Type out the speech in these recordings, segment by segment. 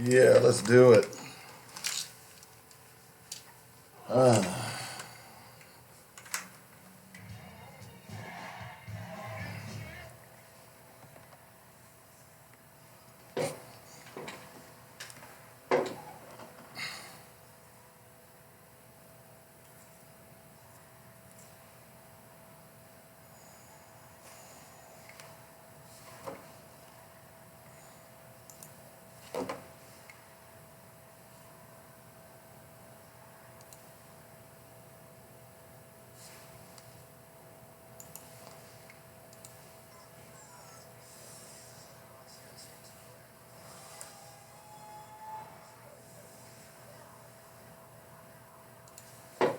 Yeah, let's do it.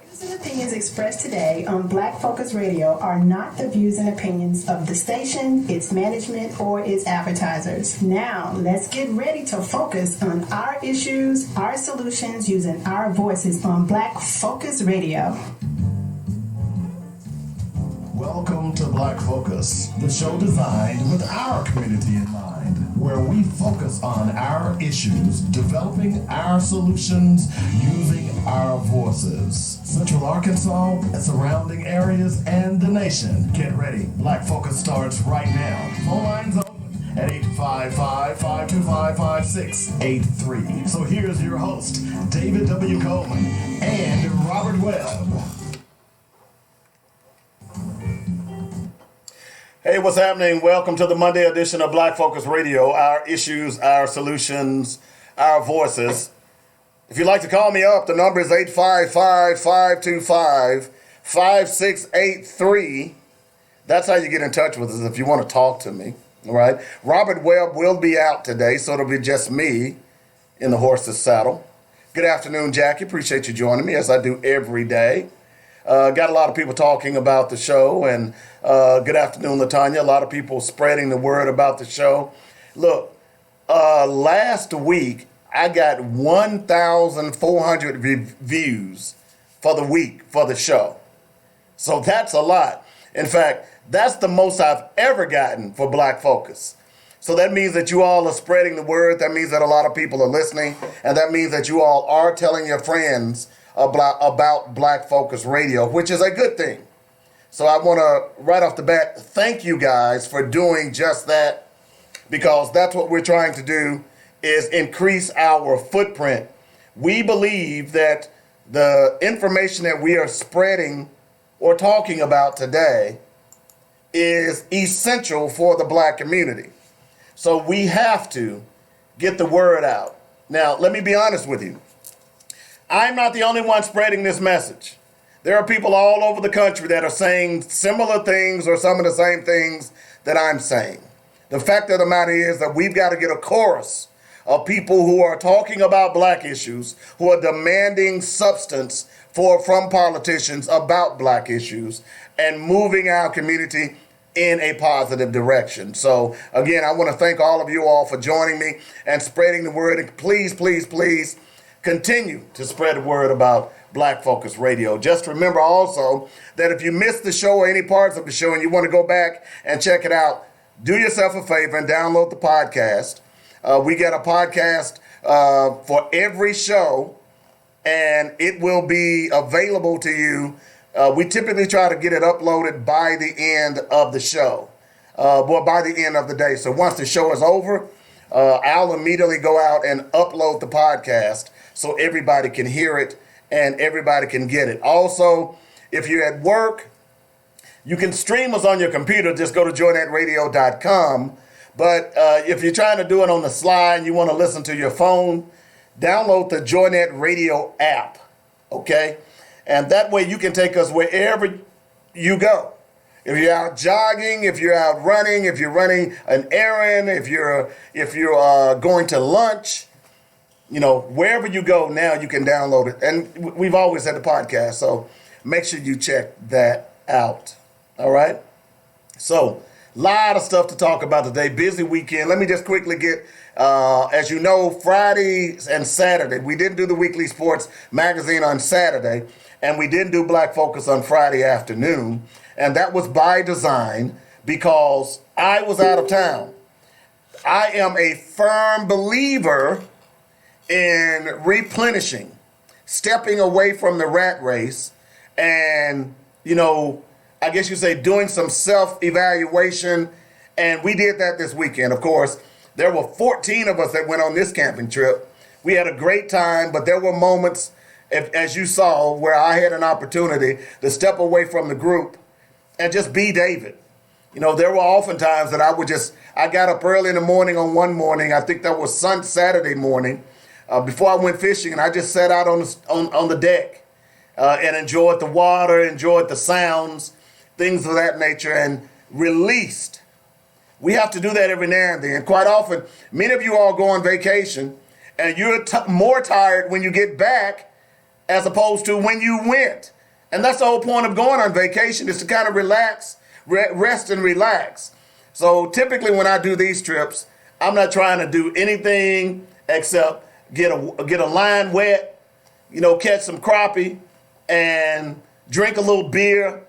Views and opinions expressed today on Black Focus Radio are not the views and opinions of the station, its management, or its advertisers. Now, let's get ready to focus on our issues, our solutions, using our voices on Black Focus Radio. Welcome to Black Focus, the show designed with our community in mind, where we focus on our issues, developing our solutions, using our voices. Central Arkansas, surrounding areas, and the nation. Get ready. Black Focus starts right now. Phone lines open at 855-525-5683. So here's your host, David W. Coleman and Robert Webb. Hey, what's happening? Welcome to the Monday edition of Black Focus Radio. Our issues, our solutions, our voices. If you'd like to call me up, the number is 855-525-5683. That's how you get in touch with us if you want to talk to me. All right. Robert Webb will be out today, so it'll be just me in the horse's saddle. Good afternoon, Jackie. Appreciate you joining me, as I do every day. Got a lot of people talking about the show, and good afternoon, LaTanya. A lot of people spreading the word about the show. Look, last week I got 1,400 views for the week for the show. So that's a lot. In fact, that's the most I've ever gotten for Black Focus. So that means that you all are spreading the word. That means that a lot of people are listening, and that means that you all are telling your friends about Black Focus Radio, which is a good thing. So I want to, right off the bat, thank you guys for doing just that, because that's what we're trying to do, is increase our footprint. We believe that the information that we are spreading or talking about today is essential for the Black community. So we have to get the word out. Now, let me be honest with you. I'm not the only one spreading this message. There are people all over the country that are saying similar things or some of the same things that I'm saying. The fact of the matter is that we've got to get a chorus of people who are talking about Black issues, who are demanding substance from politicians about Black issues, and moving our community in a positive direction. So again, I want to thank all of you all for joining me and spreading the word. And please, please, please, continue to spread the word about Black Focus Radio. Just remember also that if you missed the show or any parts of the show and you want to go back and check it out, do yourself a favor and download the podcast. We get a podcast for every show, and it will be available to you. We typically try to get it uploaded by the end of the show, by the end of the day. So once the show is over, I'll immediately go out and upload the podcast so everybody can hear it and everybody can get it. Also, if you're at work, you can stream us on your computer. Just go to joynetradio.com. But if you're trying to do it on the slide and you want to listen to your phone, download the Joynet Radio app, okay? And that way you can take us wherever you go. If you're out jogging, if you're out running, if you're running an errand, if you're going to lunch, wherever you go now, you can download it. And we've always had the podcast, so make sure you check that out. All right? So, a lot of stuff to talk about today. Busy weekend. Let me just quickly get, as you know, Friday and Saturday. We didn't do the weekly sports magazine on Saturday, and we didn't do Black Focus on Friday afternoon. And that was by design because I was out of town. I am a firm believer in replenishing, stepping away from the rat race, and, I guess you say doing some self-evaluation. And we did that this weekend. Of course, there were 14 of us that went on this camping trip. We had a great time, but there were moments, as you saw, where I had an opportunity to step away from the group and just be David. There were often times that I got up early in the morning on one morning. I think that was Saturday morning, before I went fishing, and I just sat out on the deck and enjoyed the water, enjoyed the sounds, things of that nature, and released. We have to do that every now and then. Quite often, many of you all go on vacation, and you're more tired when you get back as opposed to when you went. And that's the whole point of going on vacation, is to kind of relax, rest and relax. So typically when I do these trips, I'm not trying to do anything except get a line wet, catch some crappie and drink a little beer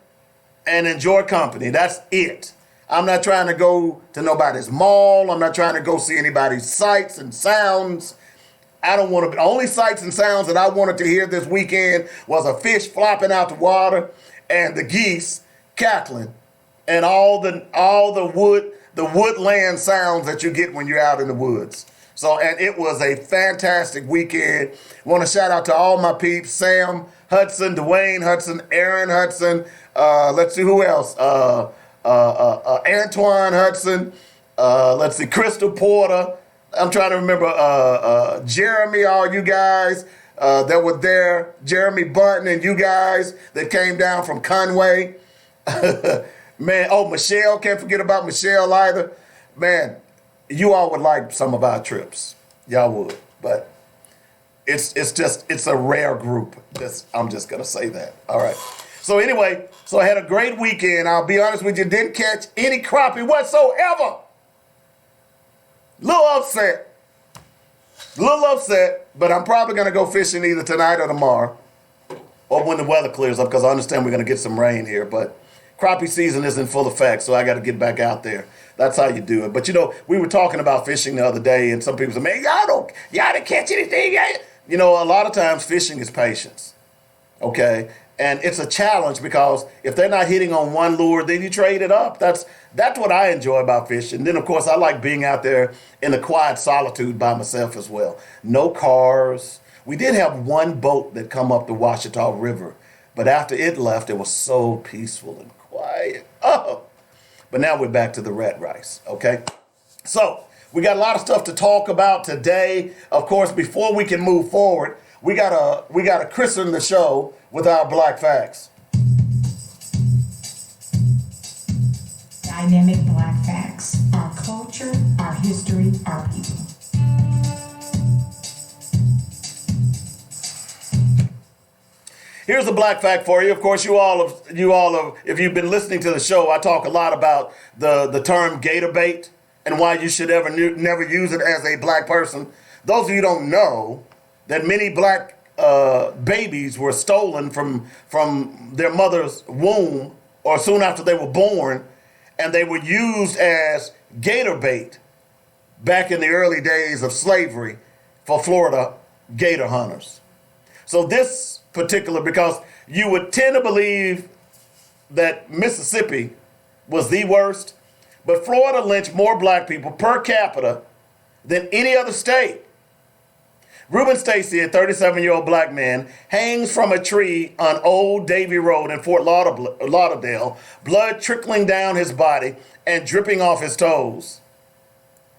and enjoy company. That's it. I'm not trying to go to nobody's mall. I'm not trying to go see anybody's sights and sounds. I don't want to. The only sights and sounds that I wanted to hear this weekend was a fish flopping out the water and the geese cackling and all the woodland sounds that you get when you're out in the woods. So, and it was a fantastic weekend. Want to shout out to all my peeps: Sam Hudson, Dwayne Hudson, Aaron Hudson. Let's see who else. Antoine Hudson. Let's see, Crystal Porter. I'm trying to remember Jeremy, all you guys that were there. Jeremy Bunton and you guys that came down from Conway. Man, Michelle, can't forget about Michelle either. Man, you all would like some of our trips. Y'all would, but it's a rare group. I'm just going to say that. All right. So anyway, I had a great weekend. I'll be honest with you, didn't catch any crappie whatsoever. Little upset, but I'm probably going to go fishing either tonight or tomorrow, or when the weather clears up, because I understand we're going to get some rain here, but crappie season is in full effect, so I got to get back out there. That's how you do it. But we were talking about fishing the other day, and some people say, man, y'all didn't catch anything. A lot of times fishing is patience, okay? And it's a challenge, because if they're not hitting on one lure, then you trade it up. That's what I enjoy about fishing. Then, of course, I like being out there in the quiet solitude by myself as well. No cars. We did have one boat that come up the Ouachita River, but after it left, it was so peaceful and quiet. Oh, but now we're back to the rat race, okay? So we got a lot of stuff to talk about today. Of course, before we can move forward, we gotta christen the show with our Black Facts. Dynamic Black Facts. Our culture, our history, our people. Here's a Black Fact for you. Of course, you all have, if you've been listening to the show, I talk a lot about the term gator bait and why you should never use it as a black person. Those of you who don't know that many black babies were stolen from their mother's womb or soon after they were born, and they were used as gator bait back in the early days of slavery for Florida gator hunters. So this particular, because you would tend to believe that Mississippi was the worst, but Florida lynched more black people per capita than any other state. Reuben Stacy, a 37-year-old black man, hangs from a tree on Old Davie Road in Fort Lauderdale, blood trickling down his body and dripping off his toes.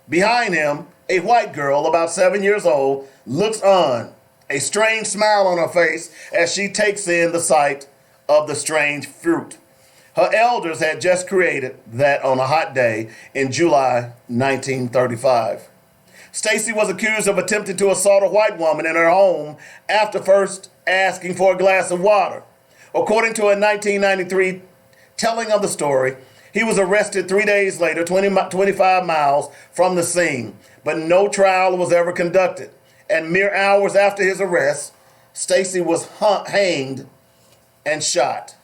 Behind him, a white girl, about 7 years old, looks on, a strange smile on her face as she takes in the sight of the strange fruit. Her elders had just created that on a hot day in July 1935. Stacy was accused of attempting to assault a white woman in her home after first asking for a glass of water. According to a 1993 telling of the story, he was arrested 3 days later, 25 miles from the scene, but no trial was ever conducted. And mere hours after his arrest, Stacy was hanged and shot.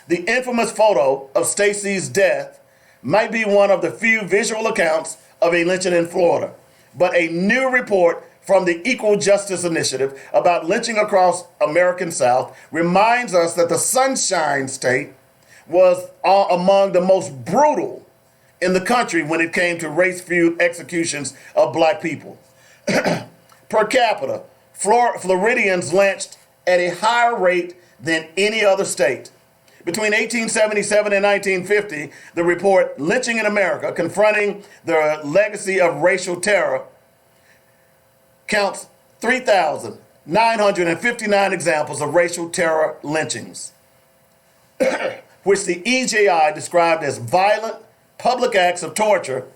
The infamous photo of Stacy's death might be one of the few visual accounts of a lynching in Florida, but a new report from the Equal Justice Initiative about lynching across American South reminds us that the Sunshine State was among the most brutal in the country when it came to race-fueled executions of black people. Per capita, Floridians lynched at a higher rate than any other state. Between 1877 and 1950, the report Lynching in America, Confronting the Legacy of Racial Terror, counts 3,959 examples of racial terror lynchings, which the EJI described as violent public acts of torture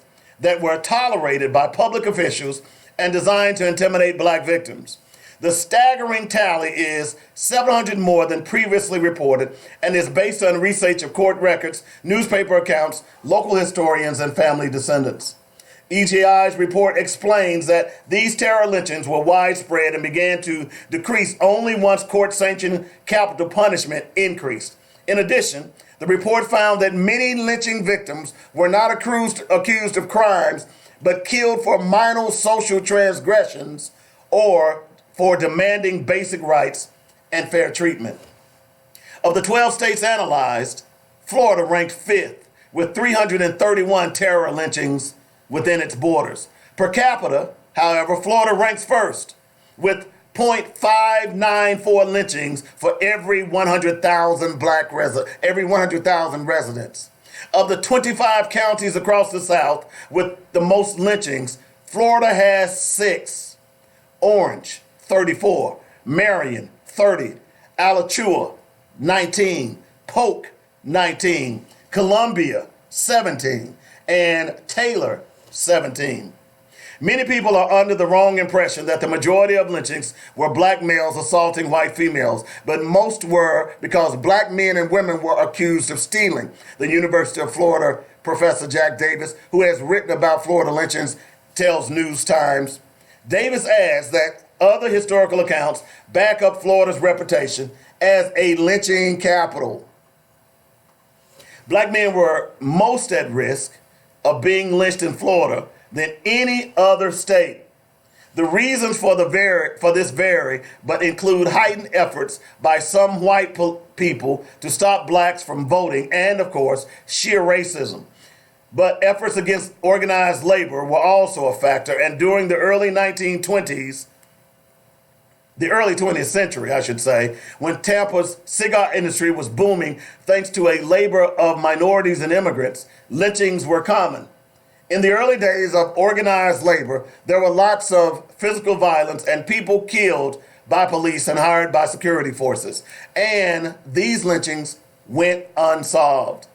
that were tolerated by public officials and designed to intimidate black victims. The staggering tally is 700 more than previously reported and is based on research of court records, newspaper accounts, local historians, and family descendants. EJI's report explains that these terror lynchings were widespread and began to decrease only once court-sanctioned capital punishment increased. In addition, the report found that many lynching victims were not accused of crimes, but killed for minor social transgressions or for demanding basic rights and fair treatment. Of the 12 states analyzed, Florida ranked 5th with 331 terror lynchings within its borders. Per capita, however, Florida ranks first with 0.594 lynchings for every 100,000 residents. Of the 25 counties across the South with the most lynchings, Florida has 6. Orange, 34, Marion, 30, Alachua, 19, Polk, 19, Columbia, 17, and Taylor, 17. Many people are under the wrong impression that the majority of lynchings were black males assaulting white females, but most were because black men and women were accused of stealing. The University of Florida professor Jack Davis, who has written about Florida lynchings, tells News Times. Davis adds that other historical accounts back up Florida's reputation as a lynching capital. Black men were most at risk of being lynched in Florida than any other state. The reasons for this vary, but include heightened efforts by some white people to stop blacks from voting and, of course, sheer racism. But efforts against organized labor were also a factor, and during the early 20th century, I should say, when Tampa's cigar industry was booming thanks to a labor of minorities and immigrants, lynchings were common. In the early days of organized labor, there were lots of physical violence and people killed by police and hired by security forces. And these lynchings went unsolved,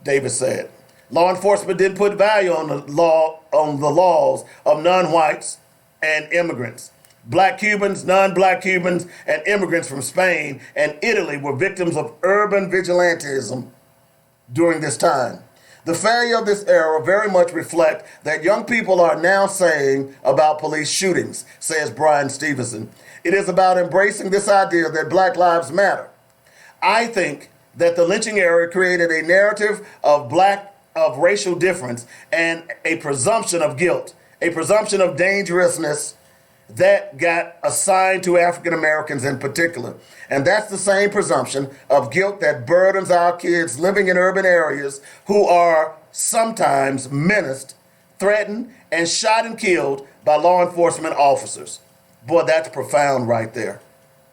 Davis said. Law enforcement didn't put value on the laws of non-whites and immigrants. Black Cubans, non-black Cubans, and immigrants from Spain and Italy were victims of urban vigilantism during this time. The failure of this era very much reflect that young people are now saying about police shootings, says Brian Stevenson. It is about embracing this idea that Black lives matter. I think that the lynching era created a narrative of racial difference and a presumption of guilt, a presumption of dangerousness that got assigned to African Americans in particular. And that's the same presumption of guilt that burdens our kids living in urban areas who are sometimes menaced, threatened, and shot and killed by law enforcement officers. Boy, that's profound right there.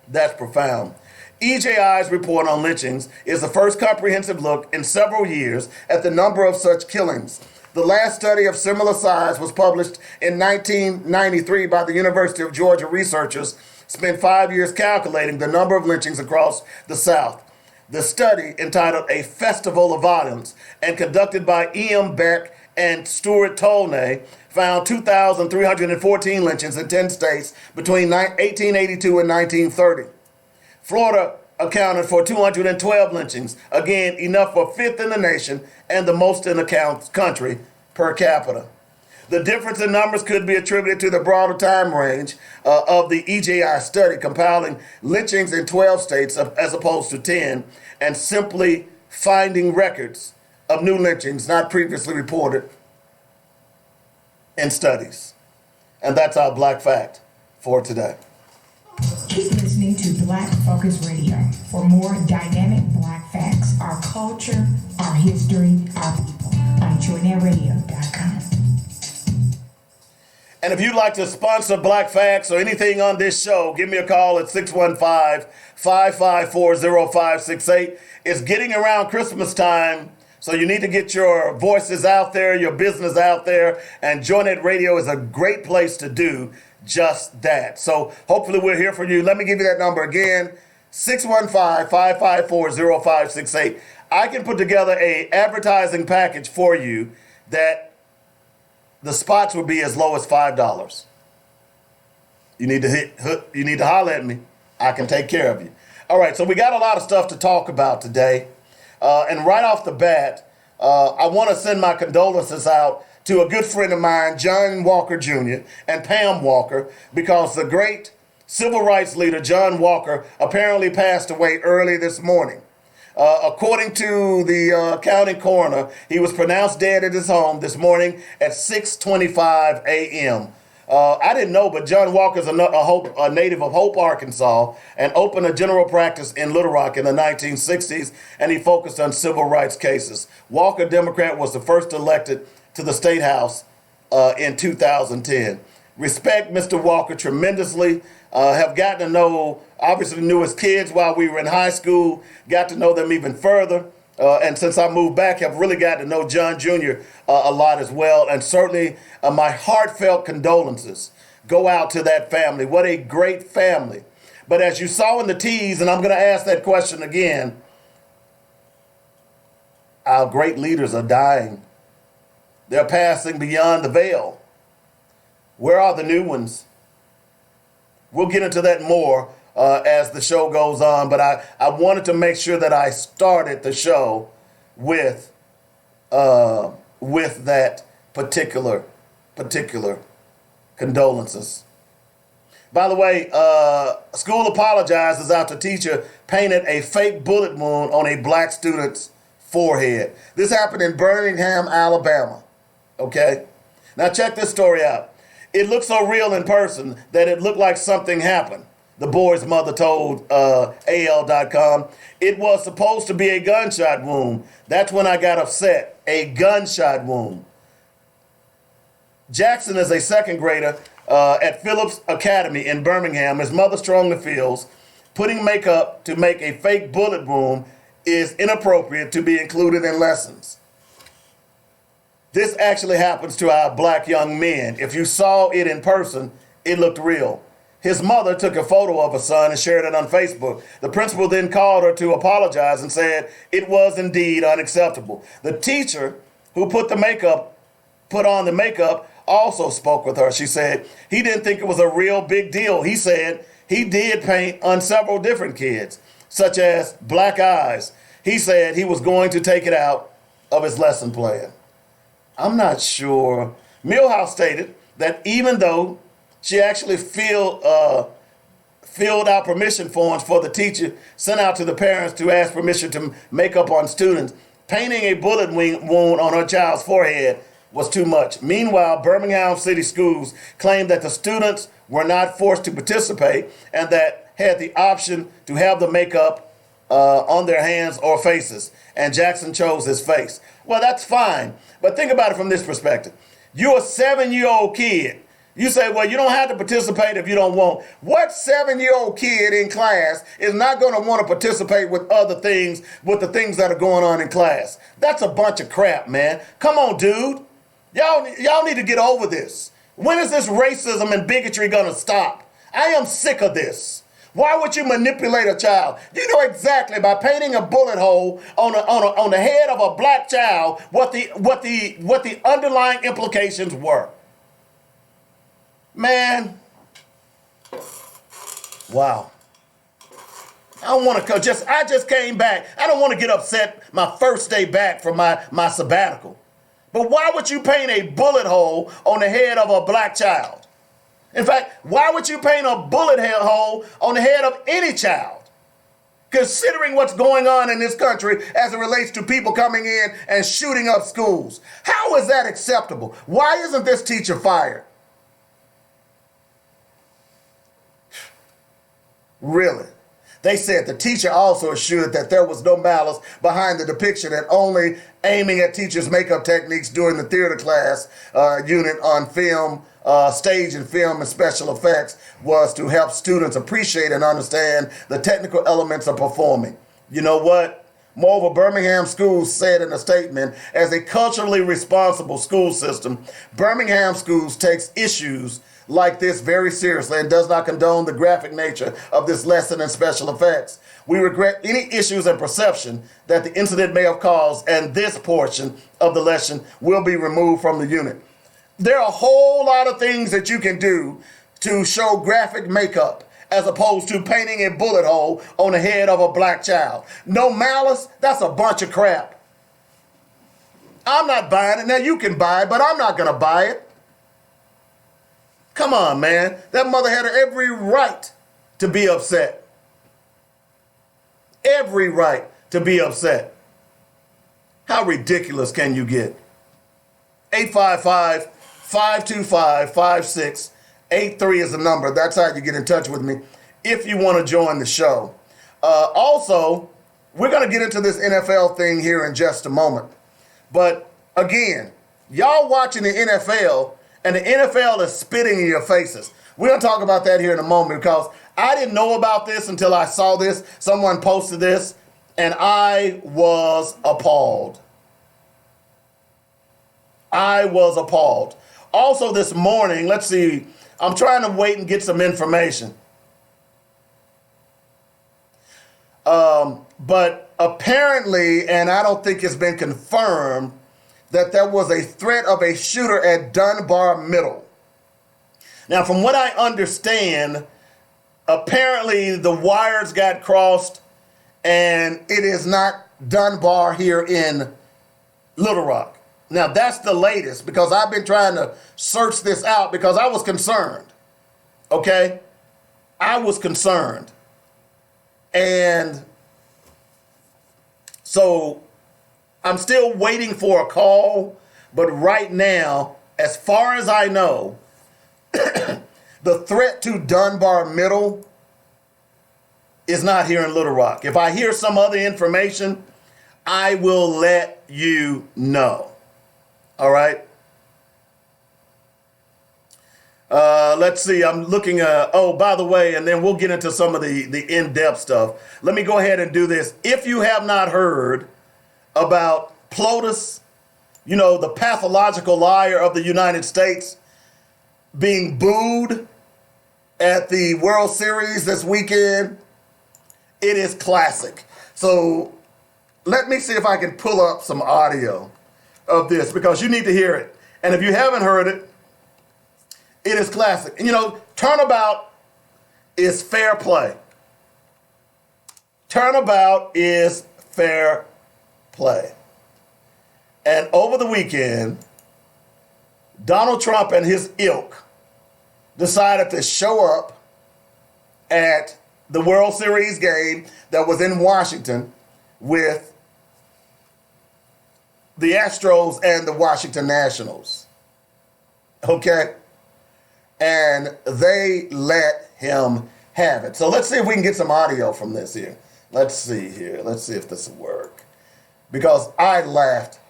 That's profound. EJI's report on lynchings is the first comprehensive look in several years at the number of such killings. The last study of similar size was published in 1993 by the University of Georgia researchers, spent 5 years calculating the number of lynchings across the South. The study, entitled A Festival of Violence, and conducted by E.M. Beck and Stuart Tolnay, found 2,314 lynchings in 10 states between 1882 and 1930. Florida accounted for 212 lynchings, again enough for 5th in the nation and the most in the country per capita. The difference in numbers could be attributed to the broader time range of the EJI study, compiling lynchings in 12 states as opposed to 10, and simply finding records of new lynchings not previously reported in studies. And that's our Black Fact. for today. Keep listening to Black Focus Radio for more dynamic Black facts, our culture, our history, our people on JoyNetRadio.com. And if you'd like to sponsor Black Facts or anything on this show, give me a call at 615-554-0568. It's getting around Christmas time, so you need to get your voices out there, your business out there, and JoyNet Radio is a great place to do just that. So hopefully we're here for you. Let me give you that number again, 615-554-0568. I can put together a advertising package for you that the spots would be as low as $5. You need to holler at me. I can take care of you. All right, so we got a lot of stuff to talk about today. And right off the bat, I want to send my condolences out to a good friend of mine, John Walker Jr. and Pam Walker, because the great civil rights leader, John Walker, apparently passed away early this morning. According to the county coroner, he was pronounced dead at his home this morning at 6:25 a.m. I didn't know, but John Walker is a native of Hope, Arkansas, and opened a general practice in Little Rock in the 1960s, and he focused on civil rights cases. Walker, Democrat, was the first elected to the State House in 2010. Respect Mr. Walker tremendously. Have gotten to know, obviously knew his kids while we were in high school, got to know them even further. And since I moved back, have really got to know John Jr. A lot as well. And certainly my heartfelt condolences go out to that family. What a great family. But as you saw in the tease, and I'm going to ask that question again, our great leaders are dying. They're passing beyond the veil. Where are the new ones? We'll get into that more as the show goes on, but I wanted to make sure that I started the show with that particular condolences. By the way, school apologizes after teacher painted a fake bullet wound on a black student's forehead. This happened in Birmingham, Alabama. Okay? Now check this story out. It looked so real in person that it looked like something happened, the boy's mother told AL.com. It was supposed to be a gunshot wound. That's when I got upset. A gunshot wound. Jackson is a second grader at Phillips Academy in Birmingham. His mother strongly feels putting makeup to make a fake bullet wound is inappropriate to be included in lessons. This actually happens to our black young men. If you saw it in person, it looked real. His mother took a photo of her son and shared it on Facebook. The principal then called her to apologize and said it was indeed unacceptable. The teacher who put on the makeup also spoke with her. She said he didn't think it was a real big deal. He said he did paint on several different kids, such as black eyes. He said he was going to take it out of his lesson plan. I'm not sure. Millhouse stated that even though she actually filled out permission forms for the teacher, sent out to the parents to ask permission to make up on students, painting a bullet wound on her child's forehead was too much. Meanwhile, Birmingham City Schools claimed that the students were not forced to participate and that had the option to have the makeup on their hands or faces, and Jackson chose his face. Well, that's fine, but think about it from this perspective. You're a 7-year-old kid. You say, well, you don't have to participate if you don't want. What 7-year-old kid in class is not going to want to participate with other things, with the things that are going on in class? That's a bunch of crap, man. Come on, dude. Y'all need to get over this. When is this racism and bigotry going to stop? I am sick of this. Why would you manipulate a child? You know exactly by painting a bullet hole on the head of a black child what the underlying implications were. Man, wow. I just came back. I don't want to get upset my first day back from my sabbatical. But why would you paint a bullet hole on the head of a black child? In fact, why would you paint a bullet hole on the head of any child? Considering what's going on in this country as it relates to people coming in and shooting up schools. How is that acceptable? Why isn't this teacher fired? Really. They said the teacher also assured that there was no malice behind the depiction and only aiming at teachers' makeup techniques during the theater class unit on film, stage and film and special effects was to help students appreciate and understand the technical elements of performing. You know what? Moreover, Birmingham Schools said in a statement, as a culturally responsible school system, Birmingham Schools takes issues like this very seriously and does not condone the graphic nature of this lesson and special effects. We regret any issues and perception that the incident may have caused, and this portion of the lesson will be removed from the unit. There are a whole lot of things that you can do to show graphic makeup as opposed to painting a bullet hole on the head of a black child. No malice, that's a bunch of crap. I'm not buying it. Now you can buy it, but I'm not going to buy it. Come on, man. That mother had every right to be upset. Every right to be upset. How ridiculous can you get? 855-525-5683 is the number. That's how you get in touch with me if you want to join the show. Also, we're going to get into this NFL thing here in just a moment. But again, y'all watching the NFL, and the NFL is spitting in your faces. We're going to talk about that here in a moment because I didn't know about this until I saw this. Someone posted this, and I was appalled. I was appalled. Also this morning, let's see, I'm trying to wait and get some information. But apparently, and I don't think it's been confirmed, that there was a threat of a shooter at Dunbar Middle. Now, from what I understand, apparently the wires got crossed and it is not Dunbar here in Little Rock. Now, that's the latest because I've been trying to search this out because I was concerned. Okay? I was concerned. And so I'm still waiting for a call, but right now, as far as I know, the threat to Dunbar Middle is not here in Little Rock. If I hear some other information, I will let you know. All right? Let's see. I'm looking. Oh, by the way, and then we'll get into some of the in-depth stuff. Let me go ahead and do this. If you have not heard about PLOTUS, you know, the pathological liar of the United States, being booed at the World Series this weekend, it is classic. So let me see if I can pull up some audio of this because you need to hear it. And if you haven't heard it, it is classic. And you know, turnabout is fair play. Turnabout is fair play. And over the weekend, Donald Trump and his ilk decided to show up at the World Series game that was in Washington with the Astros and the Washington Nationals. Okay? And they let him have it. So let's see if we can get some audio from this here. Let's see here. Let's see if this will work. Because I laughed.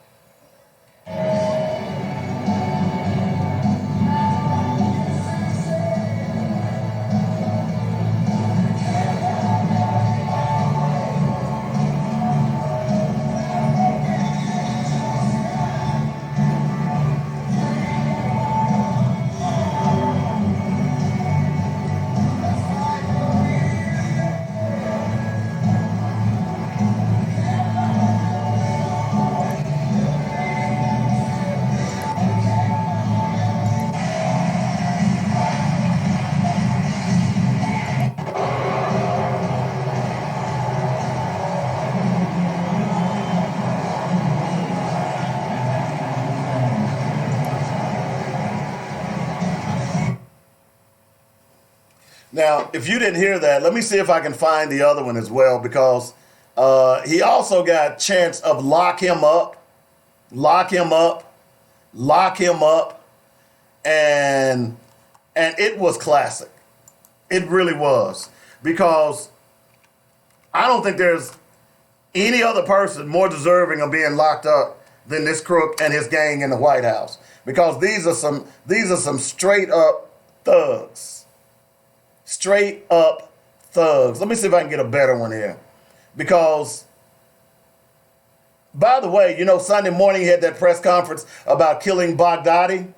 Now, if you didn't hear that, let me see if I can find the other one as well, because he also got chants of lock him up, lock him up, lock him up, and it was classic. It really was. because I don't think there's any other person more deserving of being locked up than this crook and his gang in the White House. Because these are some straight up thugs. Straight up thugs. Let me see if I can get a better one here. Because, by the way, Sunday morning he had that press conference about killing Baghdadi.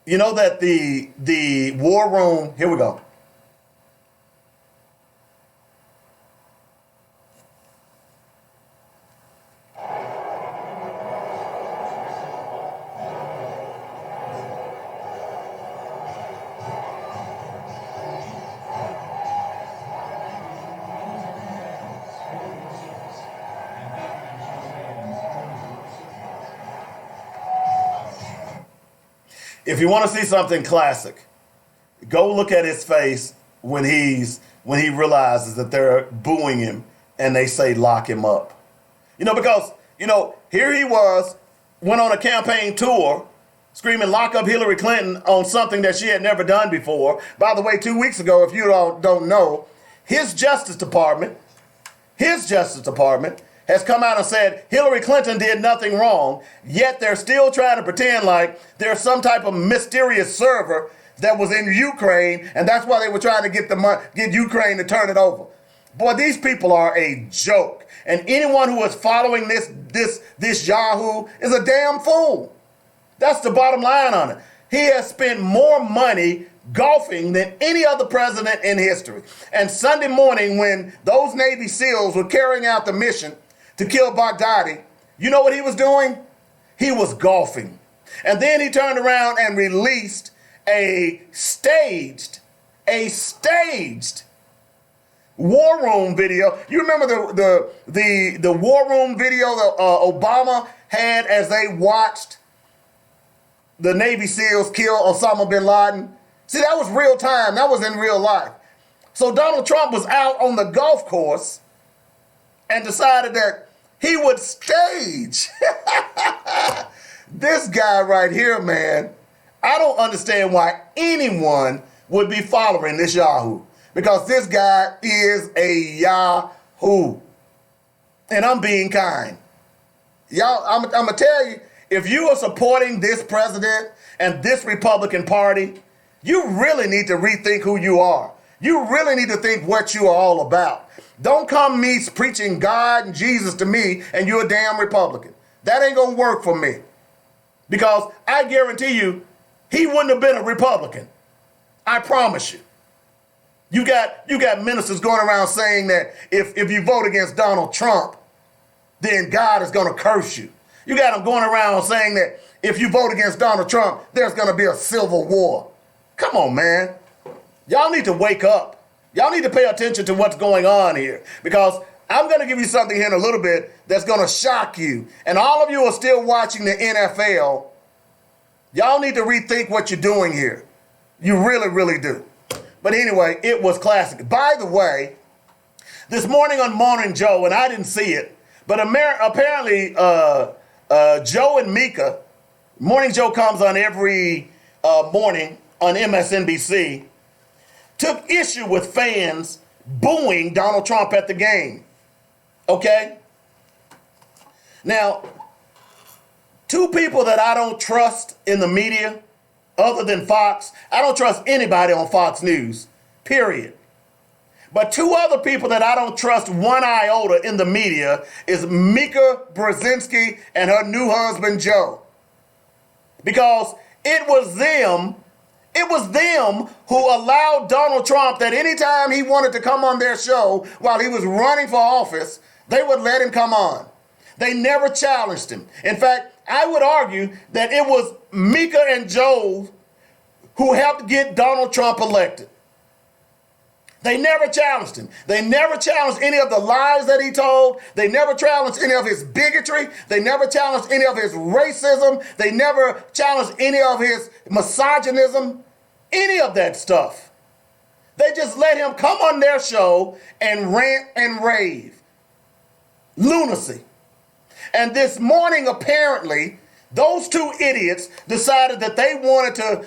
You know that the war room, here we go. If you want to see something classic, go look at his face when he realizes that they're booing him and they say lock him up. Because here he went on a campaign tour screaming lock up Hillary Clinton on something that she had never done before. By the way, 2 weeks ago, if you don't know, his Justice Department has come out and said Hillary Clinton did nothing wrong, yet they're still trying to pretend like there's some type of mysterious server that was in Ukraine, and that's why they were trying to get Ukraine to turn it over. Boy, these people are a joke, and anyone who is following this Yahoo is a damn fool. That's the bottom line on it. He has spent more money golfing than any other president in history. And Sunday morning, when those Navy SEALs were carrying out the mission to kill Baghdadi, you know what he was doing? He was golfing. And then he turned around and released a staged war room video. You remember the war room video that Obama had as they watched the Navy SEALs kill Osama bin Laden? See, that was real time. That was in real life. So Donald Trump was out on the golf course and decided that he would stage this guy right here, man. I don't understand why anyone would be following this Yahoo, because this guy is a Yahoo. And I'm being kind. Y'all, I'm going to tell you, if you are supporting this president and this Republican Party, you really need to rethink who you are. You really need to think what you are all about. Don't come me preaching God and Jesus to me and you're a damn Republican. That ain't gonna work for me. Because I guarantee you, he wouldn't have been a Republican. I promise you. You got ministers going around saying that if you vote against Donald Trump, then God is gonna curse you. You got them going around saying that if you vote against Donald Trump, there's gonna be a civil war. Come on, man. Y'all need to wake up. Y'all need to pay attention to what's going on here, because I'm going to give you something here in a little bit that's going to shock you. And all of you are still watching the NFL. Y'all need to rethink what you're doing here. You really, really do. But anyway, it was classic. By the way, this morning on Morning Joe, and I didn't see it, but apparently Joe and Mika, Morning Joe comes on every morning on MSNBC, took issue with fans booing Donald Trump at the game. Okay? Now, two people that I don't trust in the media, other than Fox, I don't trust anybody on Fox News, period. But two other people that I don't trust one iota in the media is Mika Brzezinski and her new husband, Joe. Because it was them who allowed Donald Trump that anytime he wanted to come on their show while he was running for office, they would let him come on. They never challenged him. In fact, I would argue that it was Mika and Joe who helped get Donald Trump elected. They never challenged him. They never challenged any of the lies that he told. They never challenged any of his bigotry. They never challenged any of his racism. They never challenged any of his misogynism, any of that stuff. They just let him come on their show and rant and rave. Lunacy. And this morning, apparently, those two idiots decided that they wanted to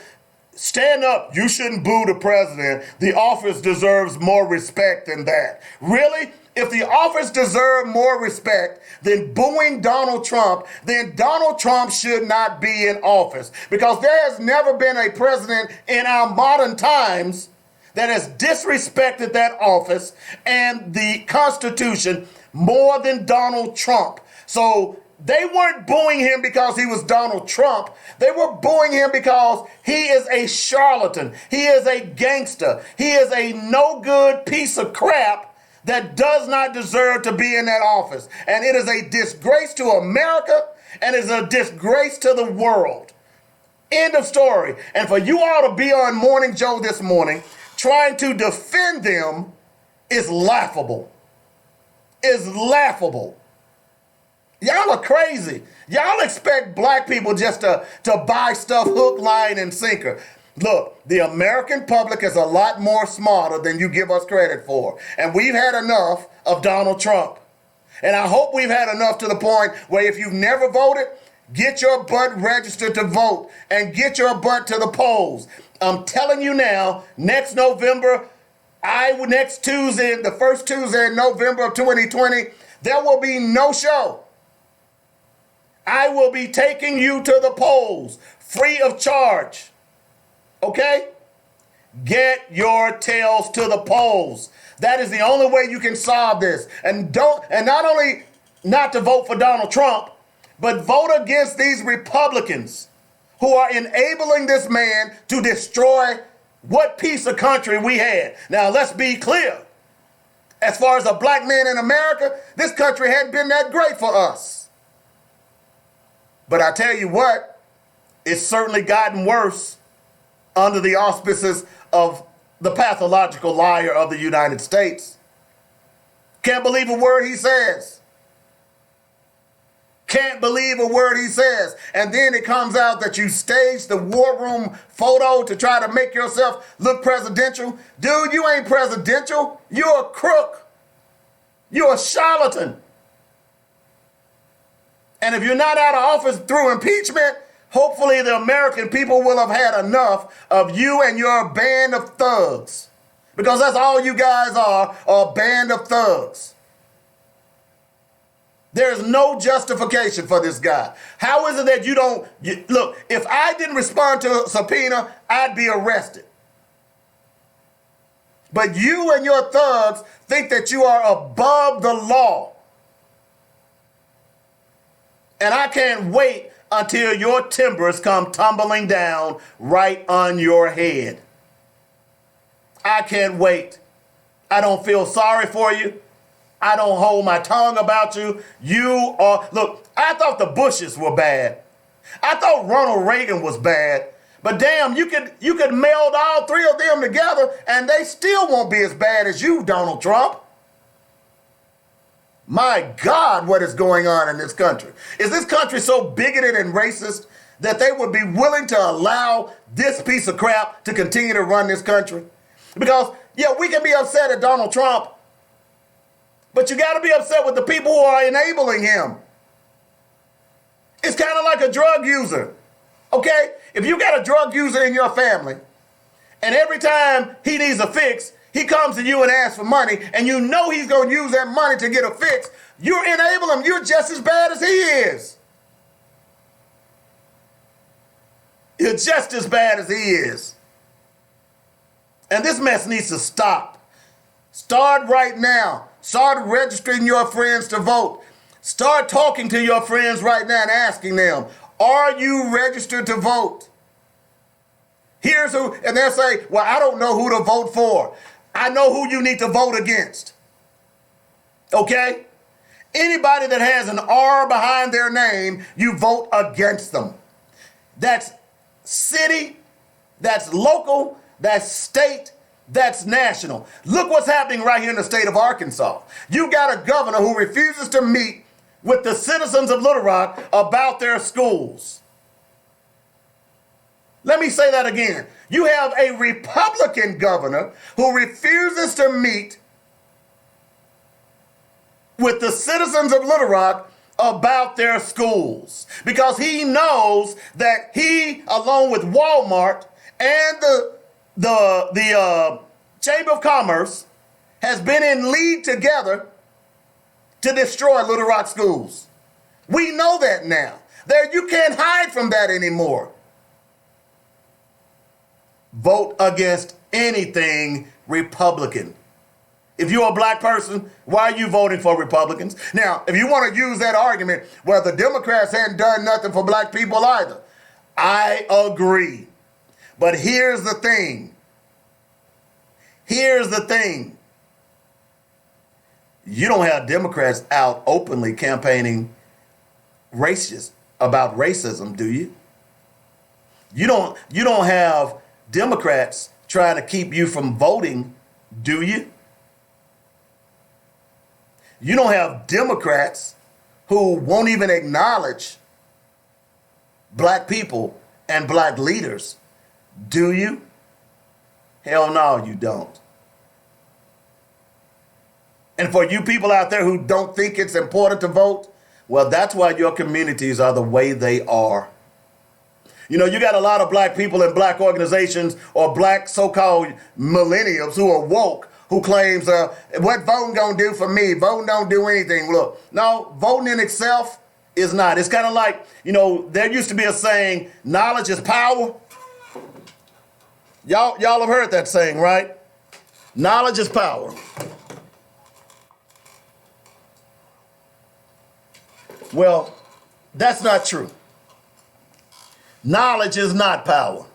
stand up. You shouldn't boo the president. The office deserves more respect than that. Really? If the office deserved more respect than booing Donald Trump, then Donald Trump should not be in office. Because there has never been a president in our modern times that has disrespected that office and the Constitution more than Donald Trump. So they weren't booing him because he was Donald Trump. They were booing him because he is a charlatan. He is a gangster. He is a no good piece of crap that does not deserve to be in that office. And it is a disgrace to America, and it is a disgrace to the world. End of story. And for you all to be on Morning Joe this morning trying to defend them is laughable. Is laughable. Y'all are crazy. Y'all expect black people just to buy stuff hook, line, and sinker. Look, the American public is a lot more smarter than you give us credit for. And we've had enough of Donald Trump. And I hope we've had enough to the point where if you've never voted, get your butt registered to vote and get your butt to the polls. I'm telling you now, next November, next Tuesday, the first Tuesday in November of 2020, there will be no show. I will be taking you to the polls free of charge. Okay? Get your tails to the polls. That is the only way you can solve this. And not only not to vote for Donald Trump, but vote against these Republicans who are enabling this man to destroy what piece of country we had. Now, let's be clear. As far as a black man in America, this country hadn't been that great for us. But I tell you what, it's certainly gotten worse under the auspices of the pathological liar of the United States. Can't believe a word he says. Can't believe a word he says. And then it comes out that you staged the war room photo to try to make yourself look presidential. Dude, you ain't presidential. You're a crook. You're a charlatan. And if you're not out of office through impeachment, hopefully the American people will have had enough of you and your band of thugs. Because that's all you guys are, a band of thugs. There's no justification for this guy. How is it that look, if I didn't respond to a subpoena, I'd be arrested. But you and your thugs think that you are above the law. And I can't wait until your timbers come tumbling down right on your head. I can't wait. I don't feel sorry for you. I don't hold my tongue about you. Look, I thought the Bushes were bad. I thought Ronald Reagan was bad. But damn, you could meld all three of them together and they still won't be as bad as you, Donald Trump. My God, what is going on in this country? Is this country so bigoted and racist that they would be willing to allow this piece of crap to continue to run this country? Because, yeah, we can be upset at Donald Trump, but you got to be upset with the people who are enabling him. It's kind of like a drug user, okay? If you got a drug user in your family, and every time he needs a fix, he comes to you and asks for money, and you know he's going to use that money to get a fix, you enable him. You're just as bad as he is. You're just as bad as he is. And this mess needs to stop. Start right now. Start registering your friends to vote. Start talking to your friends right now and asking them, are you registered to vote? Here's who, and they'll say, well, I don't know who to vote for. I know who you need to vote against. Okay? Anybody that has an R behind their name, you vote against them. That's city, that's local, that's state, that's national. Look what's happening right here in the state of Arkansas. You got a governor who refuses to meet with the citizens of Little Rock about their schools. Let me say that again. You have a Republican governor who refuses to meet with the citizens of Little Rock about their schools because he knows that he, along with Walmart and the Chamber of Commerce has been in league together to destroy Little Rock schools. We know that now. You can't hide from that anymore. Vote against anything Republican. If you're a black person, why are you voting for Republicans? Now, if you want to use that argument, well, the Democrats hadn't done nothing for black people either. I agree. But here's the thing. Here's the thing. You don't have Democrats out openly campaigning racist about racism, do you? You don't have Democrats trying to keep you from voting, do you? You don't have Democrats who won't even acknowledge black people and black leaders, do you? Hell no, you don't. And for you people out there who don't think it's important to vote, well, that's why your communities are the way they are. You know, you got a lot of black people in black organizations or black so-called millennials who are woke, who claims, what voting gonna do for me? Voting don't do anything. Look, no, voting in itself is not. It's kind of like, you know, there used to be a saying, knowledge is power. Y'all have heard that saying, right? Knowledge is power. Well, that's not true. Knowledge is not power.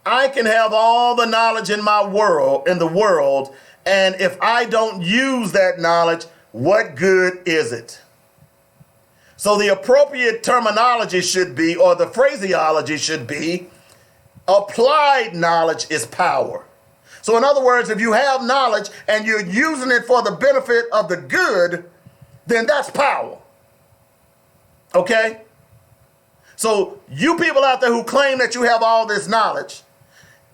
I can have all the knowledge in the world, and if I don't use that knowledge, what good is it? So the appropriate terminology should be, or the phraseology should be, applied knowledge is power. So in other words, if you have knowledge and you're using it for the benefit of the good, then that's power. Okay? So you people out there who claim that you have all this knowledge,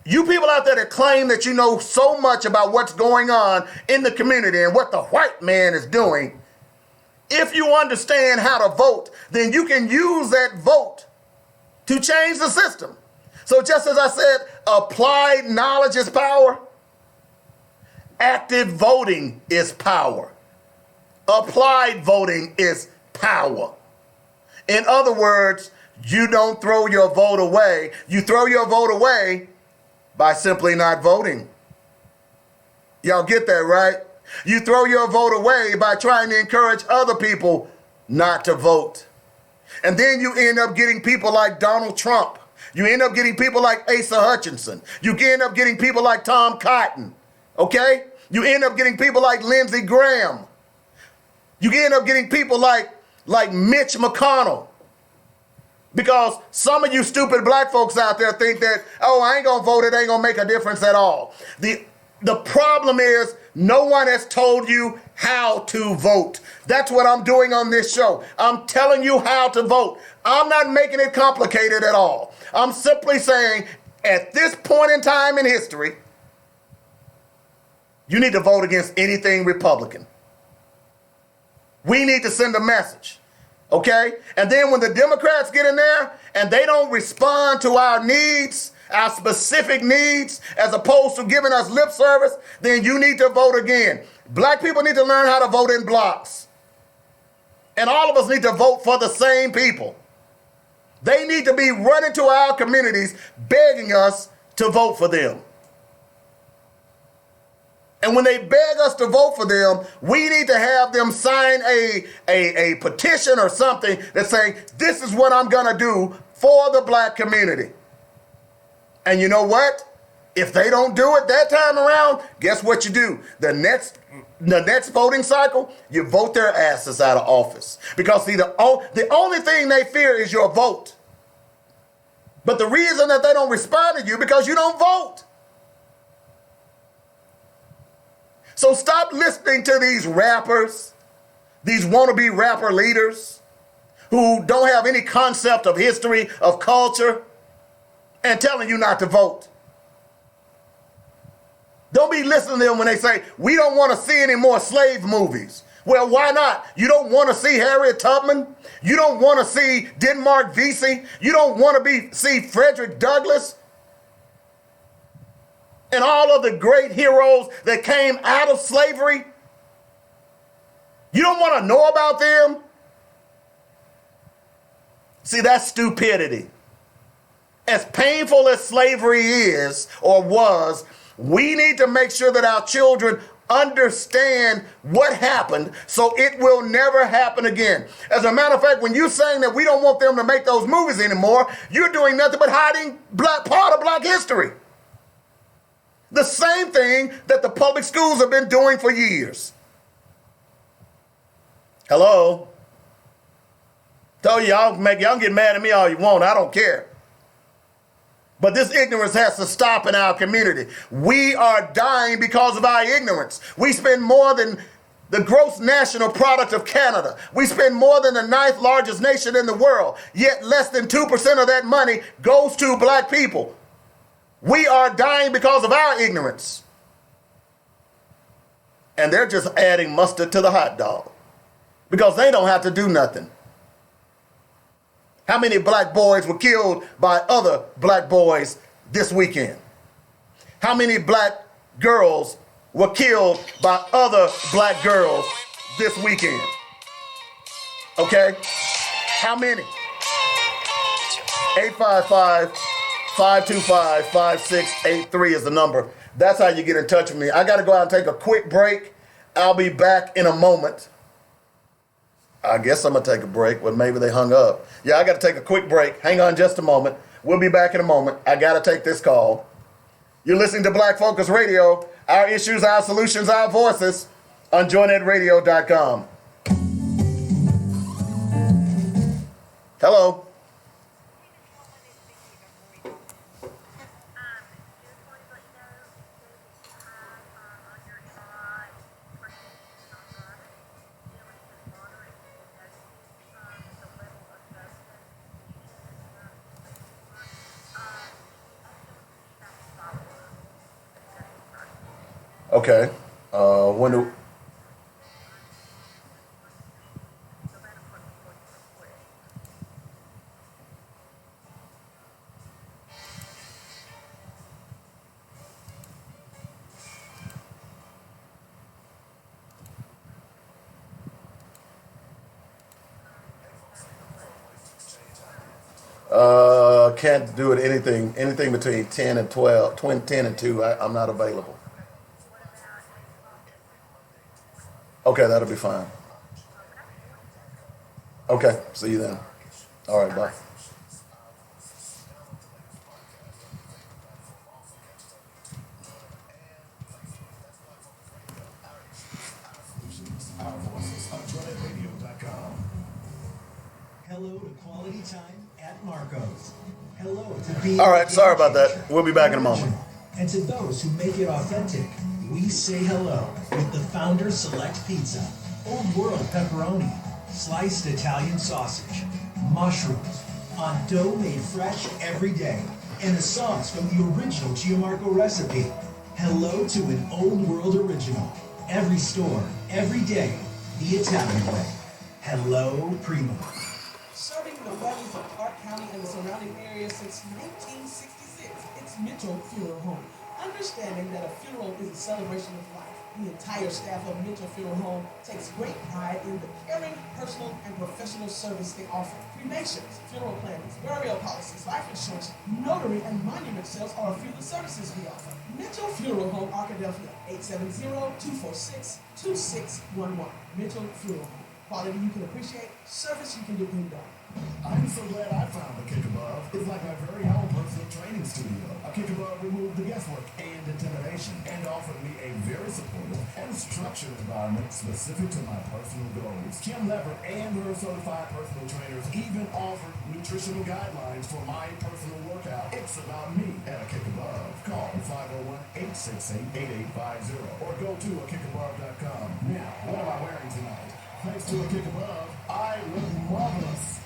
you people out there that claim that you know so much about what's going on in the community and what the white man is doing, if you understand how to vote, then you can use that vote to change the system. So just as I said, applied knowledge is power, active voting is power. Applied voting is power. In other words, you don't throw your vote away. You throw your vote away by simply not voting. Y'all get that, right? You throw your vote away by trying to encourage other people not to vote. And then you end up getting people like Donald Trump. You end up getting people like Asa Hutchinson. You end up getting people like Tom Cotton. Okay? You end up getting people like Lindsey Graham. You end up getting people like Mitch McConnell. Because some of you stupid black folks out there think that, oh, I ain't gonna vote, it ain't gonna make a difference at all. The problem is no one has told you how to vote. That's what I'm doing on this show. I'm telling you how to vote. I'm not making it complicated at all. I'm simply saying at this point in time in history, you need to vote against anything Republican. We need to send a message. Okay? And then when the Democrats get in there and they don't respond to our needs, our specific needs, as opposed to giving us lip service, then you need to vote again. Black people need to learn how to vote in blocks. And all of us need to vote for the same people. They need to be running to our communities begging us to vote for them. And when they beg us to vote for them, we need to have them sign a petition or something that's saying, this is what I'm going to do for the black community. And you know what? If they don't do it that time around, guess what you do? The next voting cycle, you vote their asses out of office. Because see, the only thing they fear is your vote. But the reason that they don't respond to you because you don't vote. So stop listening to these rappers, these wannabe rapper leaders who don't have any concept of history, of culture, and telling you not to vote. Don't be listening to them when they say, we don't want to see any more slave movies. Well, why not? You don't want to see Harriet Tubman? You don't want to see Denmark Vesey? You don't want to see Frederick Douglass? and all of the great heroes that came out of slavery? You don't want to know about them? See, that's stupidity. As painful as slavery is or was, we need to make sure that our children understand what happened so it will never happen again. As a matter of fact, when you're saying that we don't want them to make those movies anymore, you're doing nothing but hiding part of black history. The same thing that the public schools have been doing for years. Hello? Told you, y'all can get mad at me all you want. I don't care. But this ignorance has to stop in our community. We are dying because of our ignorance. We spend more than the gross national product of Canada. We spend more than the 9th largest nation in the world. Yet less than 2% of that money goes to black people. We are dying because of our ignorance. And they're just adding mustard to the hot dog because they don't have to do nothing. How many black boys were killed by other black boys this weekend? How many black girls were killed by other black girls this weekend? Okay? How many? 855-525-5683 is the number. That's how you get in touch with me. I got to go out and take a quick break. I'll be back in a moment. I guess I'm going to take a break. Well, maybe they hung up. Yeah, I got to take a quick break. Hang on just a moment. We'll be back in a moment. I got to take this call. You're listening to Black Focus Radio. Our issues, our solutions, our voices on joynetradio.com. Hello. Okay. When do... Can't do it anything between 10 and 12, 10 and 2. I'm not available. Okay, that'll be fine. Okay, see you then. All right, bye. Hello to quality time at Marco's. Hello to being. All right, sorry about that. We'll be back in a moment. And to those who make it authentic, we say hello with the Founder Select Pizza, Old World pepperoni, sliced Italian sausage, mushrooms, on dough made fresh every day, and a sauce from the original Gianmarco recipe. Hello to an Old World original. Every store, every day, the Italian way. Hello, Primo. Serving the weddings of Clark County and the surrounding area since 1966, it's Mitchell Funeral Home. Understanding that a funeral is a celebration of life, the entire staff of Mitchell Funeral Home takes great pride in the caring, personal, and professional service they offer. Cremations, funeral plannings, burial policies, life insurance, notary, and monument sales are a few of the services we offer. Mitchell Funeral Home, Arkadelphia, 870-246-2611. Mitchell Funeral Home. Quality you can appreciate, service you can depend on. I'm so glad I found a Kick Above. It's like my very own personal training studio. A Kick Above removed the guesswork and intimidation and offered me a very supportive and structured environment specific to my personal goals. Kim Lever and her certified personal trainers even offered nutritional guidelines for my personal workout. It's about me at a Kick Above. Call 501-868-8850 or go to akickabove.com. Now, what am I wearing tonight? Thanks to a Kick Above, I look marvelous.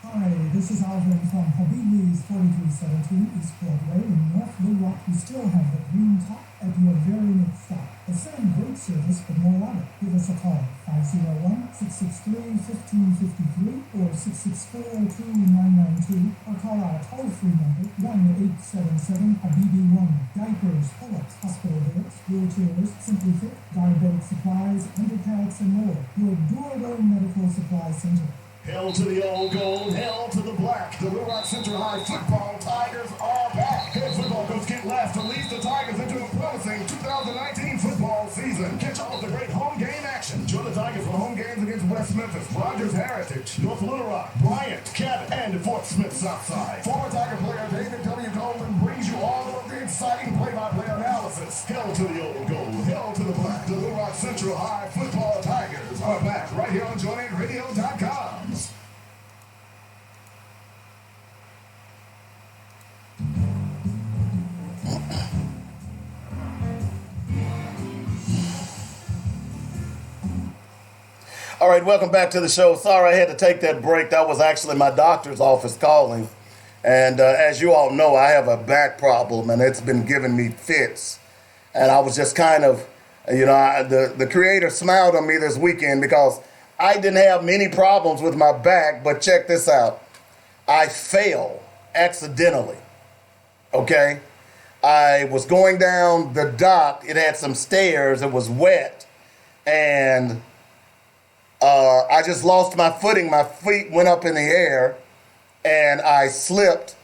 Hi, this is Alvin from Habibi's 4317 East Broadway in North Little Rock. We still have the green top at your very next stop. The same great service, but more light. give us a call, 501-663-1553 or 664-2992, or call our toll-free number, 1-877-BB1. Diapers, pull-ups, hospital beds, wheelchairs, Simply Fit, diabetic supplies, underpads, and more. Your Durable Medical Supply Center. Hell to the old gold, hell to the black. The Little Rock Central High football Tigers are back. Head football coach Kent Last leads the Tigers into a promising 2019 football season. Catch all of the great home game action. Join the Tigers for home games against West Memphis, Rogers Heritage, North Little Rock, Bryant, Cabot, and Fort Smith Southside. Former Tiger player David W. Coleman brings you all of the exciting play-by-play analysis. Hell to the old gold, hell to the black. The Little Rock Central High football Tigers are back right here on JoinRadio.com. All right, welcome back to the show. Sorry I had to take that break. That was actually my doctor's office calling. And as you all know, I have a back problem, and it's been giving me fits. And I was just kind of, the Creator smiled on me this weekend because I didn't have many problems with my back, but check this out. I fell accidentally, okay? I was going down the dock. It had some stairs. It was wet. And I just lost my footing. My feet went up in the air, and I slipped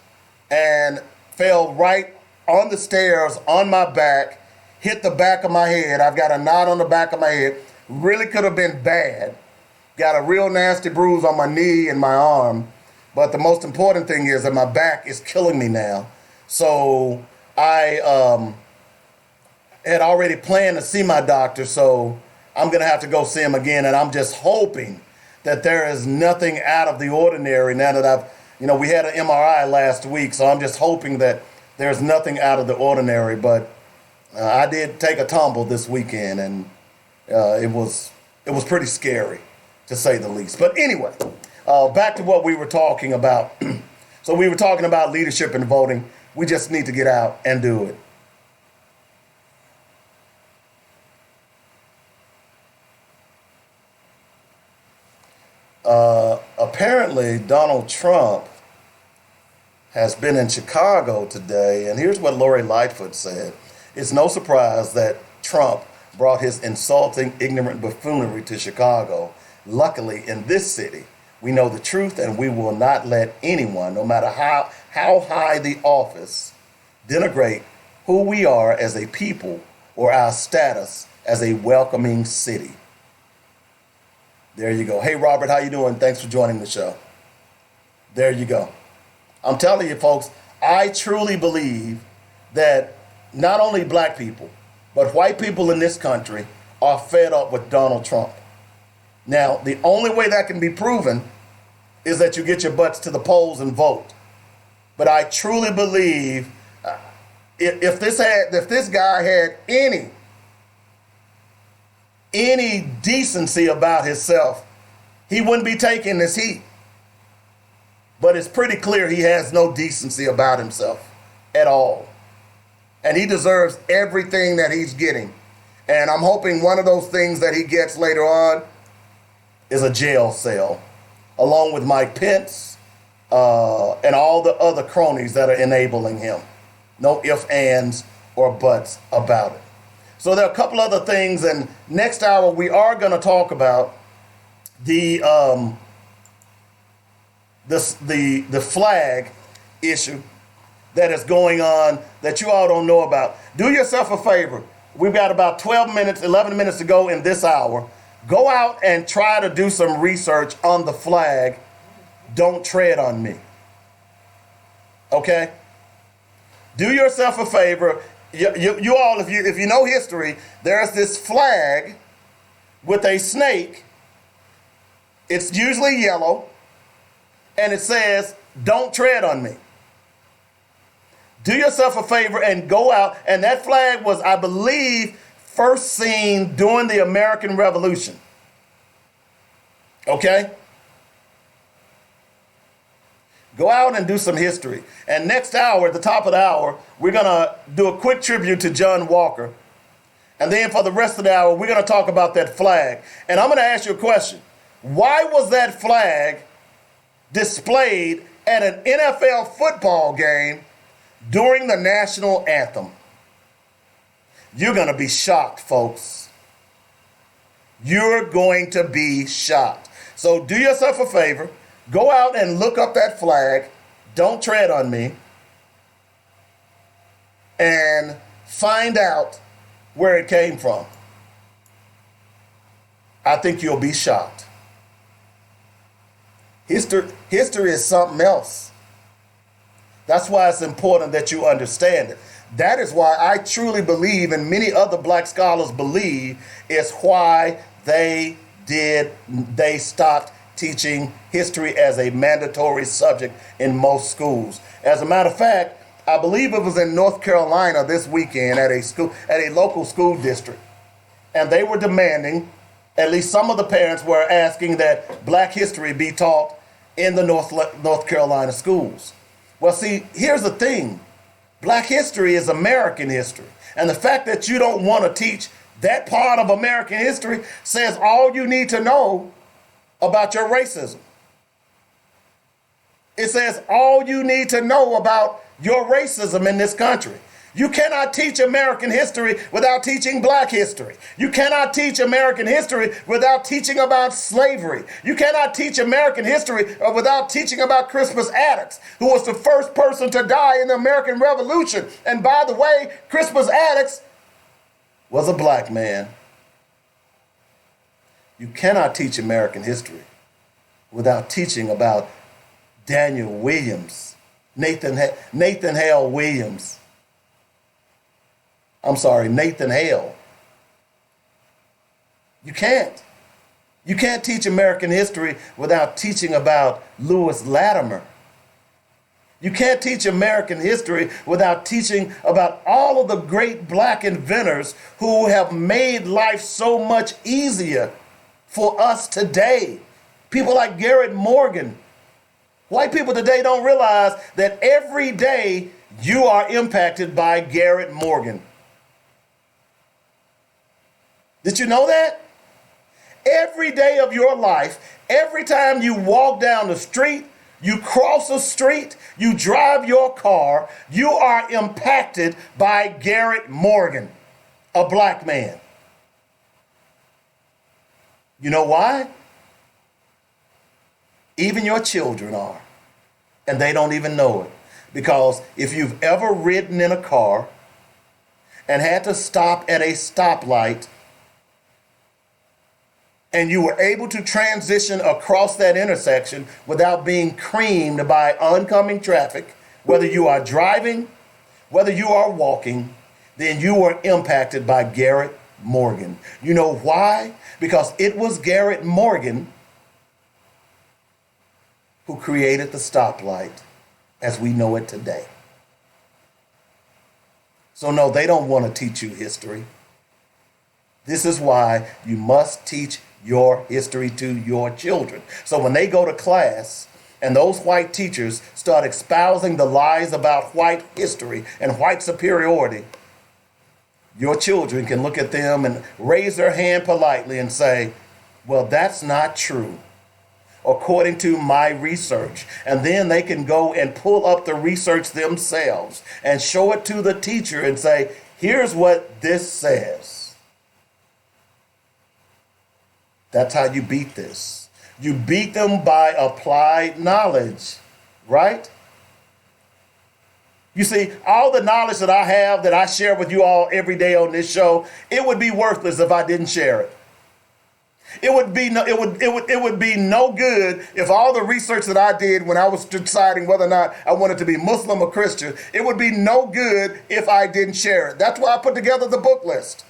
and fell right on the stairs on my back, hit the back of my head. I've got a knot on the back of my head. Really could have been bad. Got a real nasty bruise on my knee and my arm. But the most important thing is that my back is killing me now. So I had already planned to see my doctor, so I'm going to have to go see him again. And I'm just hoping that there is nothing out of the ordinary now that we had an MRI last week. So I'm just hoping that there's nothing out of the ordinary. But I did take a tumble this weekend, and it was pretty scary, to say the least. But anyway, back to what we were talking about. So we were talking about leadership and voting. We just need to get out and do it. Apparently, Donald Trump has been in Chicago today, and here's what Lori Lightfoot said. It's no surprise that Trump brought his insulting, ignorant buffoonery to Chicago. Luckily, in this city, we know the truth, and we will not let anyone, no matter how high the office, denigrate who we are as a people or our status as a welcoming city. There you go. Hey, Robert, how you doing? Thanks for joining the show. There you go. I'm telling you, folks, I truly believe that not only black people, but white people in this country are fed up with Donald Trump. Now, the only way that can be proven is that you get your butts to the polls and vote. But I truly believe if this guy had any decency about himself, he wouldn't be taking this heat. But it's pretty clear he has no decency about himself at all. And he deserves everything that he's getting. And I'm hoping one of those things that he gets later on is a jail cell, along with Mike Pence and all the other cronies that are enabling him. No ifs, ands, or buts about it. So there are a couple other things, and next hour we are going to talk about the flag issue that is going on that you all don't know about. Do yourself a favor. We've got about 11 minutes to go in this hour. Go out and try to do some research on the flag. Don't tread on me. Okay? Do yourself a favor. You all, if you know history, there's this flag with a snake. It's usually yellow, and it says, "Don't tread on me." Do yourself a favor and go out. And that flag was, I believe, first seen during the American Revolution. Okay? Go out and do some history. And next hour, at the top of the hour, we're going to do a quick tribute to John Walker. And then for the rest of the hour, we're going to talk about that flag. And I'm going to ask you a question. Why was that flag displayed at an NFL football game during the national anthem? You're going to be shocked, folks. You're going to be shocked. So do yourself a favor. Go out and look up that flag. Don't tread on me. And find out where it came from. I think you'll be shocked. History is something else. That's why it's important that you understand it. That is why I truly believe, and many other black scholars believe, is why they stopped teaching history as a mandatory subject in most schools. As a matter of fact, I believe it was in North Carolina this weekend at a local school district. And they were demanding, at least some of the parents were asking, that black history be taught in the North Carolina schools. Well, see, here's the thing. Black history is American history. And the fact that you don't want to teach that part of American history says all you need to know about your racism. It says all you need to know about your racism in this country. You cannot teach American history without teaching black history. You cannot teach American history without teaching about slavery. You cannot teach American history without teaching about Crispus Attucks, who was the first person to die in the American Revolution. And by the way, Crispus Attucks was a black man. You cannot teach American history without teaching about Daniel Williams, Nathan Hale Williams. I'm sorry, Nathan Hale. You can't. You can't teach American history without teaching about Lewis Latimer. You can't teach American history without teaching about all of the great black inventors who have made life so much easier for us today. People like Garrett Morgan. White people today don't realize that every day you are impacted by Garrett Morgan. Did you know that? Every day of your life, every time you walk down the street, you cross a street, you drive your car, you are impacted by Garrett Morgan, a black man. You know why? Even your children are. And they don't even know it. Because if you've ever ridden in a car and had to stop at a stoplight and you were able to transition across that intersection without being creamed by oncoming traffic, whether you are driving, whether you are walking, then you were impacted by Garrett Morgan. You know why? Because it was Garrett Morgan who created the stoplight as we know it today. So no, they don't want to teach you history. This is why you must teach your history to your children. So when they go to class and those white teachers start espousing the lies about white history and white superiority, your children can look at them and raise their hand politely and say, well, that's not true, according to my research. And then they can go and pull up the research themselves and show it to the teacher and say, here's what this says. That's how you beat this. You beat them by applied knowledge, right? You see, all the knowledge that I have, that I share with you all every day on this show, it would be worthless if I didn't share it. It would be no good if all the research that I did when I was deciding whether or not I wanted to be Muslim or Christian, it would be no good if I didn't share it. That's why I put together the book list.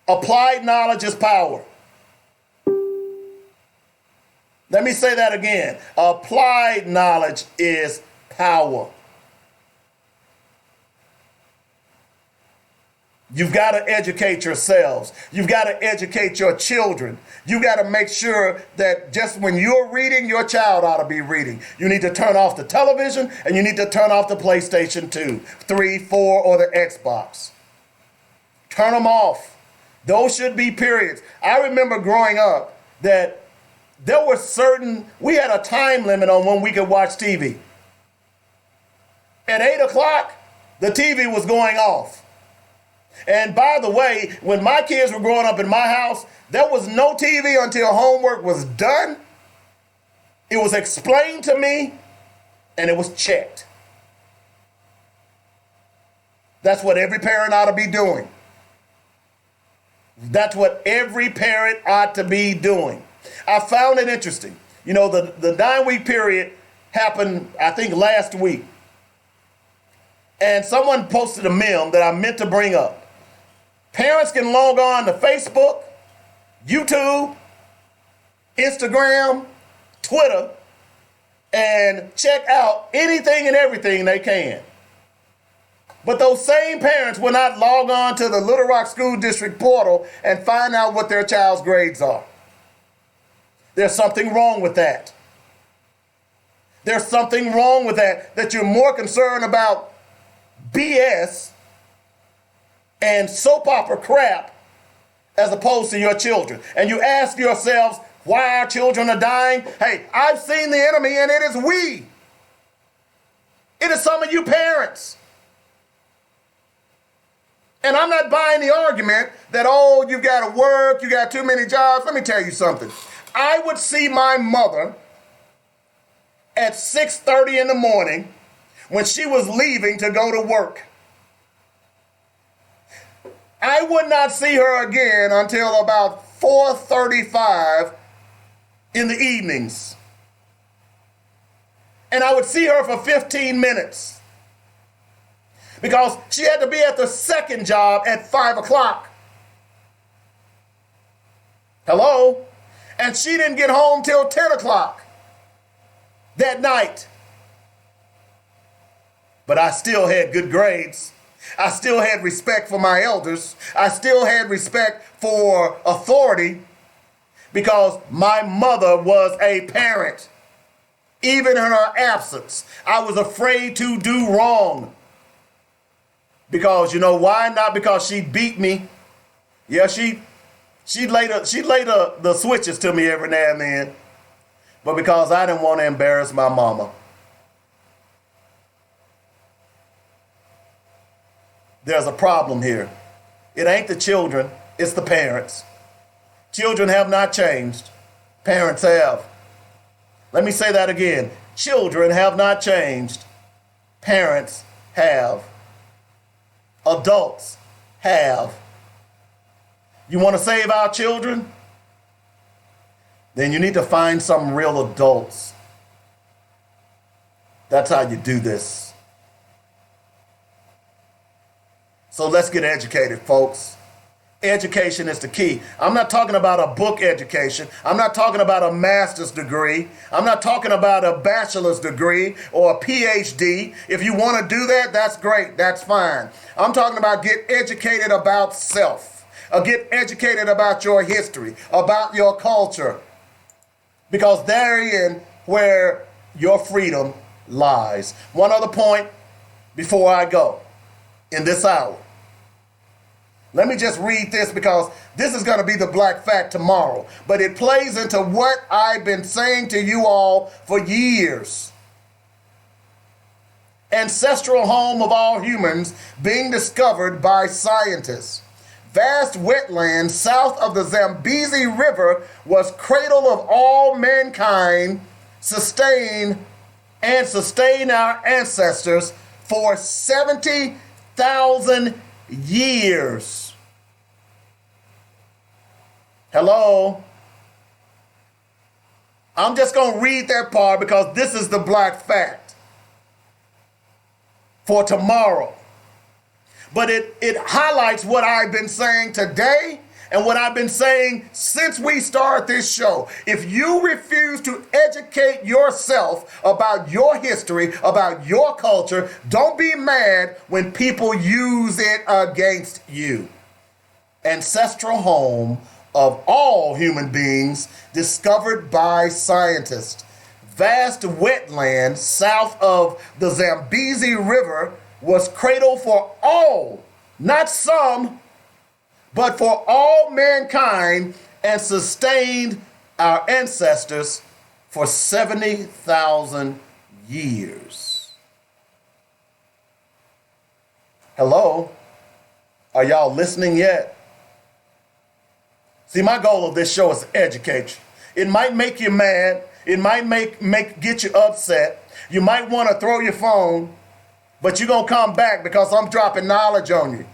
Applied knowledge is power. Let me say that again. Applied knowledge is power. You've got to educate yourselves. You've got to educate your children. You got to make sure that just when you're reading, your child ought to be reading. You need to turn off the television and you need to turn off the PlayStation 2, 3, 4, or the Xbox. Turn them off. Those should be periods. I remember growing up that we had a time limit on when we could watch TV. At 8 o'clock, the TV was going off. And by the way, when my kids were growing up in my house, there was no TV until homework was done. It was explained to me, and it was checked. That's what every parent ought to be doing. That's what every parent ought to be doing. I found it interesting. You know, the 9-week period happened, I think, last week. And someone posted a meme that I meant to bring up. Parents can log on to Facebook, YouTube, Instagram, Twitter, and check out anything and everything they can. But those same parents will not log on to the Little Rock School District portal and find out what their child's grades are. There's something wrong with that. There's something wrong with that you're more concerned about BS and soap opera crap as opposed to your children. And you ask yourselves why our children are dying. Hey, I've seen the enemy, and it is we. It is some of you parents. And I'm not buying the argument that, oh, you've got to work, you got too many jobs. Let me tell you something. I would see my mother at 6:30 in the morning when she was leaving to go to work. I would not see her again until about 4:35 in the evenings. And I would see her for 15 minutes because she had to be at the second job at 5 o'clock. Hello? And she didn't get home till 10 o'clock that night. But I still had good grades. I still had respect for my elders. I still had respect for authority because my mother was a parent. Even in her absence, I was afraid to do wrong. Because you know why? Not because she beat me. Yeah, she laid the switches to me every now and then. But because I didn't want to embarrass my mama. There's a problem here. It ain't the children, it's the parents. Children have not changed. Parents have. Let me say that again. Children have not changed. Parents have. Adults have. You want to save our children? Then you need to find some real adults. That's how you do this. So let's get educated, folks. Education is the key. I'm not talking about a book education. I'm not talking about a master's degree. I'm not talking about a bachelor's degree or a PhD. If you want to do that, that's great. That's fine. I'm talking about get educated about self. Get educated about your history, about your culture. Because therein where your freedom lies. One other point before I go in this hour. Let me just read this because this is going to be the black fact tomorrow. But it plays into what I've been saying to you all for years. Ancestral home of all humans being discovered by scientists. Vast wetland south of the Zambezi River was cradle of all mankind, sustained our ancestors for 70,000 years. Hello? I'm just going to read that part because this is the black fact for tomorrow. But it highlights what I've been saying today and what I've been saying since we started this show. If you refuse to educate yourself about your history, about your culture, don't be mad when people use it against you. Ancestral home of all human beings discovered by scientists. Vast wetland south of the Zambezi River was cradle for all, not some, but for all mankind, and sustained our ancestors for 70,000 years. Hello? Are y'all listening yet? See, my goal of this show is to educate you. It might make you mad. It might get you upset. You might want to throw your phone, but you're going to come back because I'm dropping knowledge on you.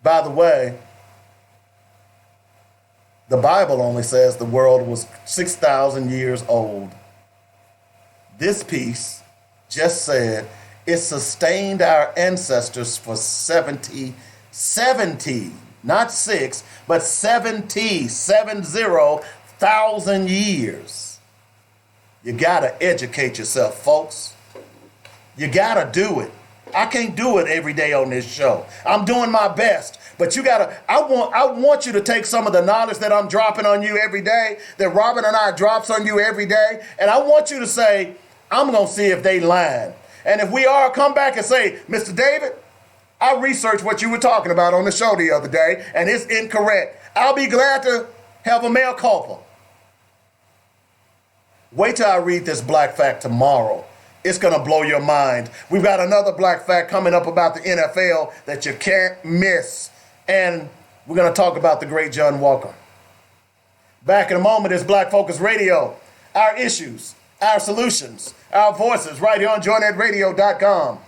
By the way, the Bible only says the world was 6,000 years old. This piece just said it sustained our ancestors for 70, not 6, but 70,000 years. You gotta educate yourself, folks. You gotta do it. I can't do it every day on this show. I'm doing my best, but I want you to take some of the knowledge that I'm dropping on you every day, that Robin and I drops on you every day, and I want you to say, I'm gonna see if they lying. And if we are, come back and say, Mr. David, I researched what you were talking about on the show the other day, and it's incorrect. I'll be glad to have a mea culpa. Wait till I read this black fact tomorrow. It's going to blow your mind. We've got another black fact coming up about the NFL that you can't miss. And we're going to talk about the great John Walker. Back in a moment is Black Focus Radio. Our issues, our solutions, our voices right here on joynetradio.com.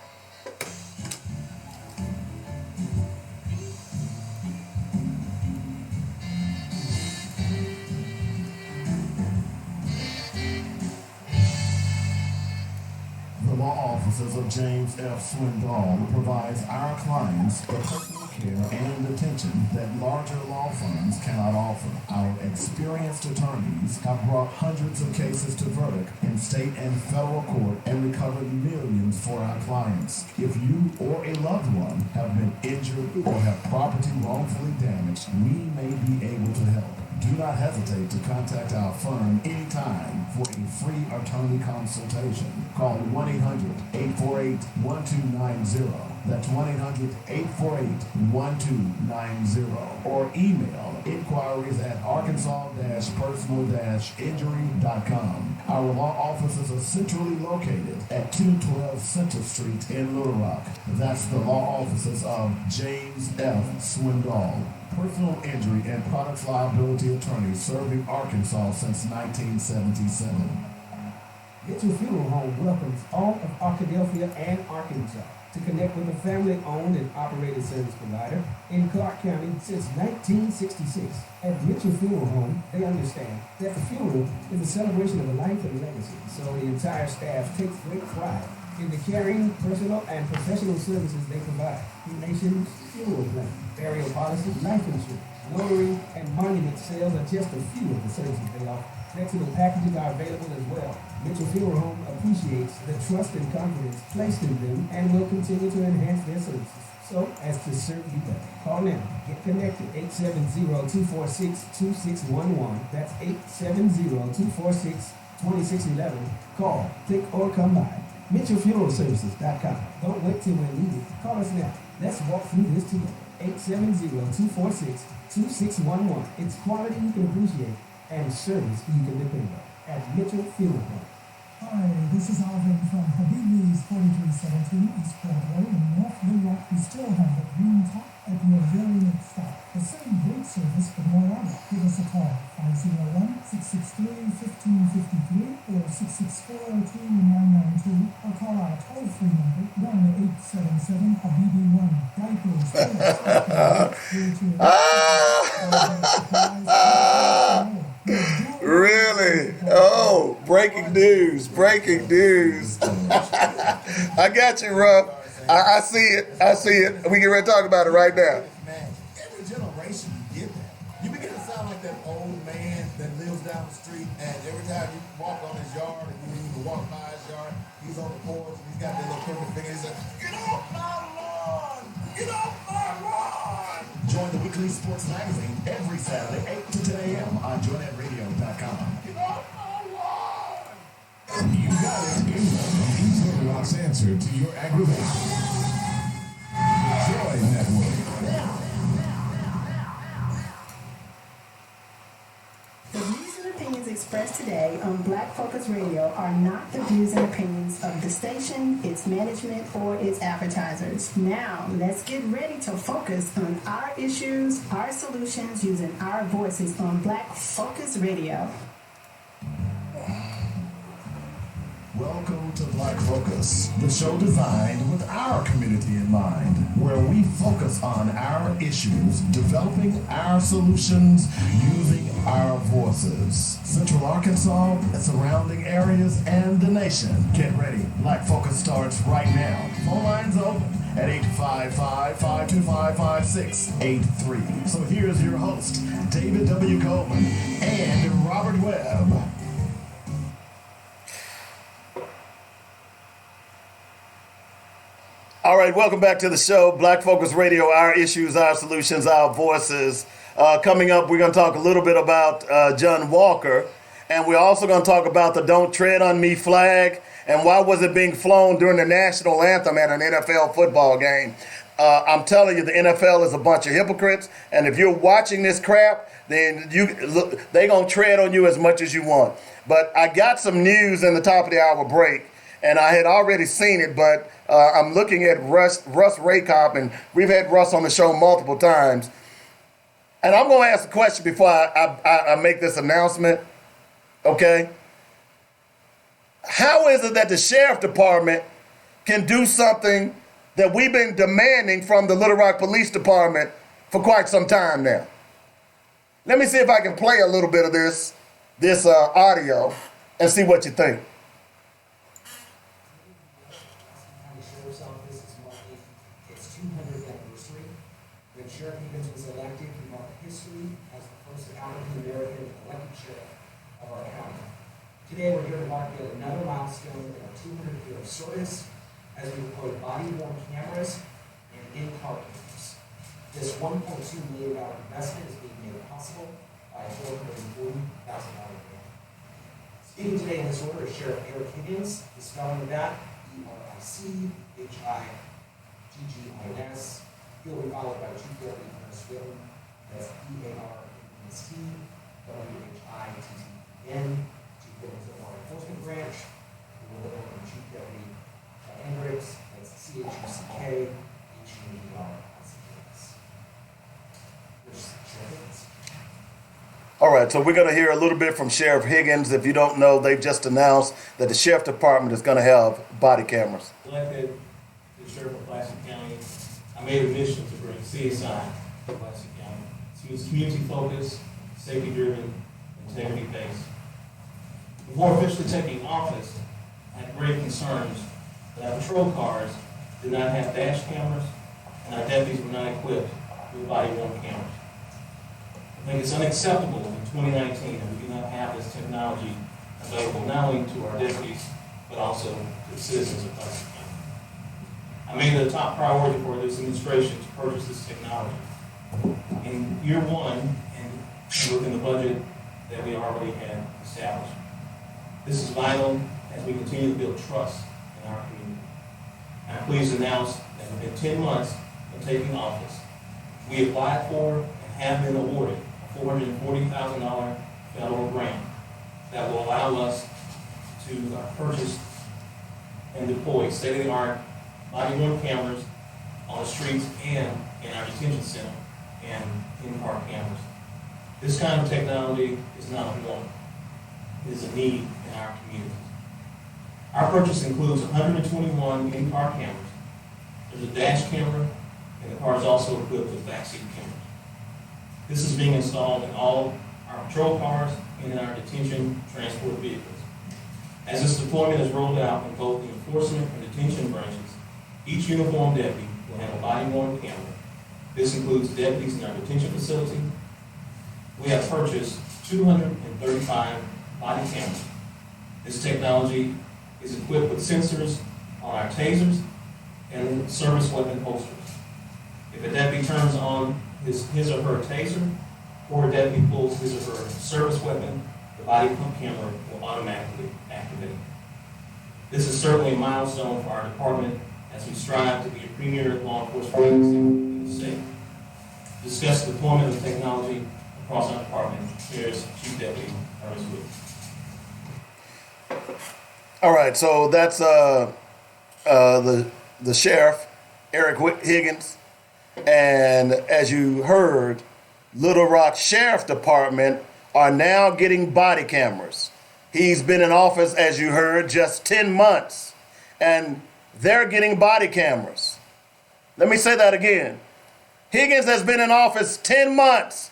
The law offices of James F. Swindoll provides our clients the personal care and attention that larger law firms cannot offer. Our experienced attorneys have brought hundreds of cases to verdict in state and federal court and recovered millions for our clients. If you or a loved one have been injured or have property wrongfully damaged, we may be able to help. Do not hesitate to contact our firm anytime for a free attorney consultation. Call 1-800-848-1290. That's 1-800-848-1290. Or email inquiries at arkansas-personal-injury.com. Our law offices are centrally located at 212 Center Street in Little Rock. That's the law offices of James F. Swindoll, personal injury and products liability attorney serving Arkansas since 1977. Mitchell Funeral Home welcomes all of Arkadelphia and Arkansas to connect with a family-owned and operated service provider in Clark County since 1966. At Mitchell Funeral Home, they understand that the funeral is a celebration of a life and legacy, so the entire staff takes great pride in the caring, personal, and professional services they provide. Cremations, funeral planning, burial policy, life insurance, notary, and monument sales are just a few of the services they offer. Flexible packages are available as well. Mitchell Funeral Home appreciates the trust and confidence placed in them and will continue to enhance their services so as to serve you better. Call now. Get connected. 870-246-2611. That's 870-246-2611. Call, click, or come by. MitchellFuneralServices.com. Don't wait till we're needed. Call us now. Let's walk through this together. 870-246-2611. It's quality you can appreciate and service you can depend on at Mitchell Funeral Home. Hi, this is Alvin from Habibi's 4317 East Broadway in North Little Rock. We still have the green top at your very next stop. The same great service but more on it. Give us a call, 501-663-1553 or 664-2992, or call our toll-free number, 1-877-HABIBI-1. Diapers, Really? Oh, breaking news. I got you, Ruff. I see it. We get ready to talk about it right now. Man, every generation you get that. You begin to sound like that old man that lives down the street, and every time you walk on his yard, and you even walk by his yard, he's on the porch, and he's got that little crooked finger, he says, "Get off my lawn! Get off my lawn!" Join the weekly sports magazine every Saturday, 8 to 10 a.m. on joynetradio.com. Get off my lawn! You got it. He's Little Rock's answer to your aggravation. Joy Network. today on Black Focus Radio are not the views and opinions of the station, its management, or its advertisers. Now, let's get ready to focus on our issues, our solutions, using our voices on Black Focus Radio. Welcome to Black Focus, the show designed with our community in mind, where we focus on our issues, developing our solutions, using our voices. Central Arkansas, surrounding areas, and the nation. Get ready. Black Focus starts right now. Phone lines open at 855-525-5683. So here's your host, David W. Coleman and Robert Webb. All right, welcome back to the show, Black Focus Radio, our issues, our solutions, our voices. Coming up, we're going to talk a little bit about John Walker, and we're also going to talk about the Don't Tread on Me flag, and why was it being flown during the national anthem at an NFL football game. I'm telling you, the NFL is a bunch of hypocrites, and if you're watching this crap, then they're going to tread on you as much as you want. But I got some news in the top of the hour break, and I had already seen it, but I'm looking at Russ Raycop, and we've had Russ on the show multiple times. And I'm going to ask a question before I make this announcement, okay? How is it that the sheriff department can do something that we've been demanding from the Little Rock Police Department for quite some time now? Let me see if I can play a little bit of this audio and see what you think. Sheriff Higgins was elected, he marked history as the first African-American elected sheriff of our county. Today, we're here to mark yet another milestone in our 200-year of service as we deploy body-worn cameras and in-car cameras. This $1.2 million investment is being made possible by a $440,000 grant. Speaking today in this order is Sheriff Eric Higgins. The spelling of that, E-R-I-C-H-I-G-G-I-N-S. He'll be followed by Chief Deputy Ernest Whitten, that's E-A-R-N-S-T-W-H-I-T-T-N, Chief Deputy of Law Enforcement Branch. We will go from Chief Deputy Hendricks, that's C-H-U-C-K-H-U-E-R-S. Sheriff Higgins. All right, so we're going to hear a little bit from Sheriff Higgins. If you don't know, they've just announced that the Sheriff Department is going to have body cameras. Elected the Sheriff of Pulaski County, I made a mission to bring CSI to Pulaski County. It was community-focused, safety-driven, integrity-based. Before officially taking office, I had great concerns that our patrol cars did not have dash cameras, and our deputies were not equipped with body-worn cameras. I think it's unacceptable in 2019 that we do not have this technology available not only to our deputies, but also to the citizens of Pulaski County. I made it a top priority for this administration to purchase this technology. In year one, and within the budget that we already had established. This is vital as we continue to build trust in our community. I'm pleased to announce that within 10 months of taking office, we applied for and have been awarded a $440,000 federal grant that will allow us to purchase and deploy state-of-the-art body-worn cameras on the streets and in our detention center and in-car cameras. This kind of technology is not a want. It is a need in our communities. Our purchase includes 121 in-car cameras. There's a dash camera, and the car is also equipped with backseat cameras. This is being installed in all our patrol cars and in our detention transport vehicles. As this deployment is rolled out in both the enforcement and detention branches, each uniformed deputy will have a body-worn camera. This includes deputies in our detention facility. We have purchased 235 body cameras. This technology is equipped with sensors on our tasers and service weapon holsters. If a deputy turns on his or her taser, or a deputy pulls his or her service weapon, the body camera will automatically activate. This is certainly a milestone for our department as we strive to be a premier law enforcement agency in the state. To discuss the deployment of technology across our department, here's Chief Deputy Ernest Whitten. All right, so that's the sheriff, Eric Higgins, and as you heard, Little Rock Sheriff Department are now getting body cameras. He's been in office, as you heard, just 10 months, and they're getting body cameras. Let me say that again. Higgins has been in office 10 months,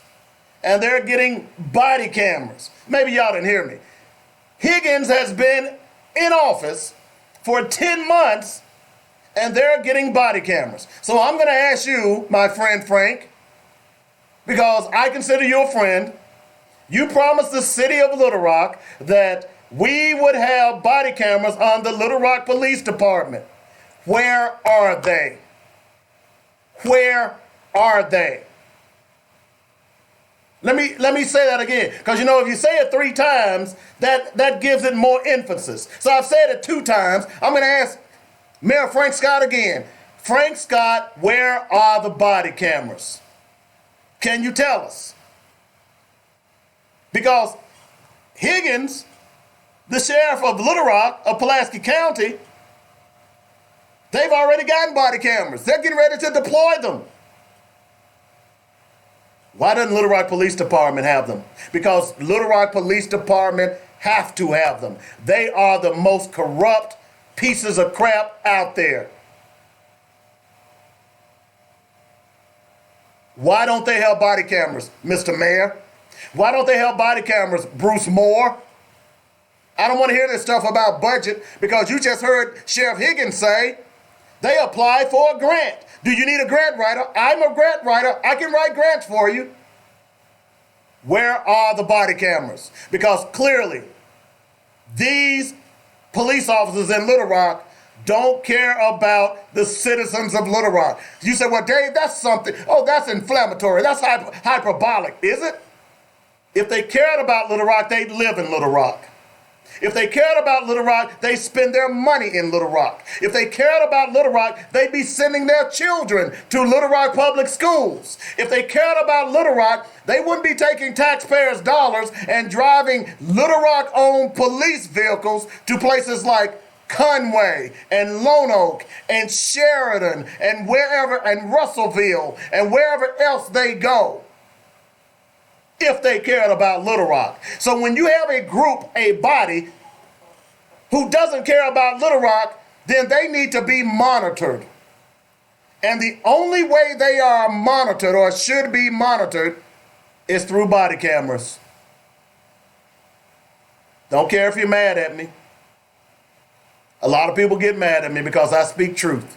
and they're getting body cameras. Maybe y'all didn't hear me. Higgins has been in office for 10 months, and they're getting body cameras. So I'm going to ask you, my friend Frank, because I consider you a friend, you promised the city of Little Rock that we would have body cameras on the Little Rock Police Department. Where are they? Where are they? Let me say that again, because you know, if you say it 3 times, that gives it more emphasis. So I've said it 2 times. I'm going to ask Mayor Frank Scott again. Frank Scott, where are the body cameras? Can you tell us? Because Higgins, the sheriff of Little Rock, of Pulaski County, they've already gotten body cameras. They're getting ready to deploy them. Why doesn't Little Rock Police Department have them? Because Little Rock Police Department have to have them. They are the most corrupt pieces of crap out there. Why don't they have body cameras, Mr. Mayor? Why don't they have body cameras, Bruce Moore? I don't want to hear this stuff about budget, because you just heard Sheriff Higgins say they applied for a grant. Do you need a grant writer? I'm a grant writer. I can write grants for you. Where are the body cameras? Because clearly, these police officers in Little Rock don't care about the citizens of Little Rock. You say, well, Dave, that's something. Oh, that's inflammatory. That's hyperbolic, is it? If they cared about Little Rock, they'd live in Little Rock. If they cared about Little Rock, they spend their money in Little Rock. If they cared about Little Rock, they'd be sending their children to Little Rock public schools. If they cared about Little Rock, they wouldn't be taking taxpayers' dollars and driving Little Rock-owned police vehicles to places like Conway and Lone Oak and Sheridan and wherever, and Russellville and wherever else they go, if they cared about Little Rock. So when you have a group, a body, who doesn't care about Little Rock, then they need to be monitored. And the only way they are monitored, or should be monitored, is through body cameras. Don't care if you're mad at me. A lot of people get mad at me because I speak truth.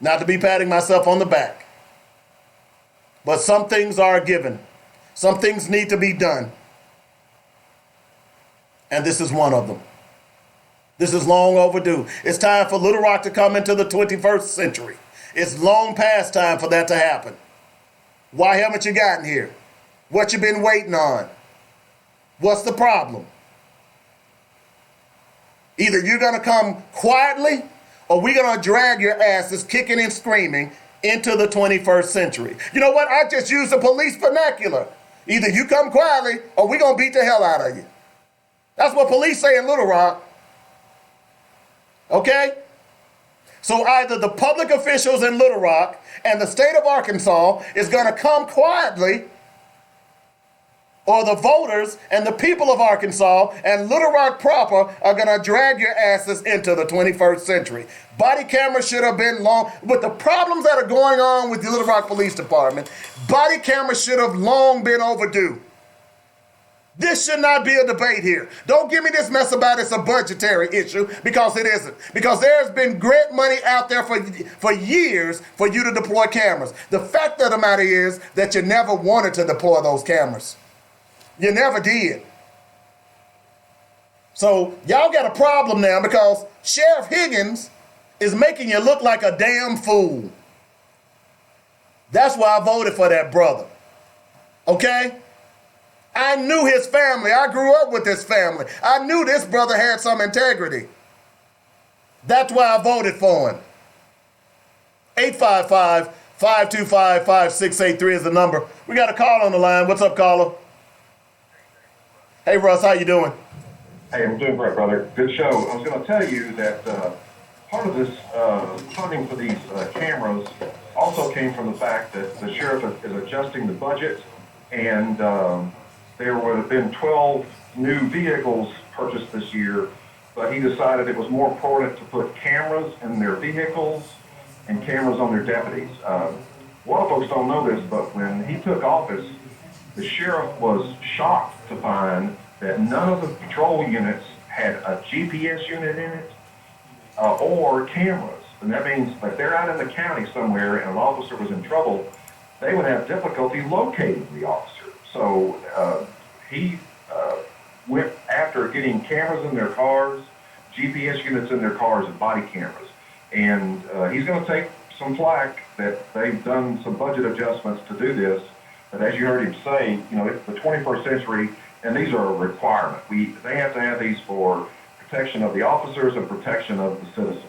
Not to be patting myself on the back. But some things are a given. Some things need to be done. And this is one of them. This is long overdue. It's time for Little Rock to come into the 21st century. It's long past time for that to happen. Why haven't you gotten here? What you been waiting on? What's the problem? Either you're going to come quietly, or we're going to drag your asses kicking and screaming into the 21st century. You know what? I just used the police vernacular. Either you come quietly, or we're going to beat the hell out of you. That's what police say in Little Rock. Okay? So either the public officials in Little Rock and the state of Arkansas is going to come quietly, or the voters and the people of Arkansas and Little Rock proper are going to drag your asses into the 21st century. Body cameras should have been long. With the problems that are going on with the Little Rock Police Department, body cameras should have long been overdue. This should not be a debate here. Don't give me this mess about it's a budgetary issue, because it isn't. Because there's been grant money out there for years for you to deploy cameras. The fact of the matter is that you never wanted to deploy those cameras. You never did. So y'all got a problem now, because Sheriff Higgins is making you look like a damn fool. That's why I voted for that brother. Okay? I knew his family. I grew up with his family. I knew this brother had some integrity. That's why I voted for him. 855-525-5683 is the number. We got a call on the line. What's up, caller? Hey, Russ, how you doing? Hey, I'm doing great, brother. Good show. I was going to tell you that part of this funding for these cameras also came from the fact that the sheriff is adjusting the budget, and there would have been 12 new vehicles purchased this year, but he decided it was more important to put cameras in their vehicles and cameras on their deputies. A lot of folks don't know this, but when he took office, the sheriff was shocked to find that none of the patrol units had a GPS unit in it or cameras. And that means if they're out in the county somewhere and an officer was in trouble, they would have difficulty locating the officer. So he went after getting cameras in their cars, GPS units in their cars, and body cameras. And he's going to take some flack that they've done some budget adjustments to do this. But as you heard him say, it's the 21st century, and these are a requirement. They have to have these for protection of the officers and protection of the citizens.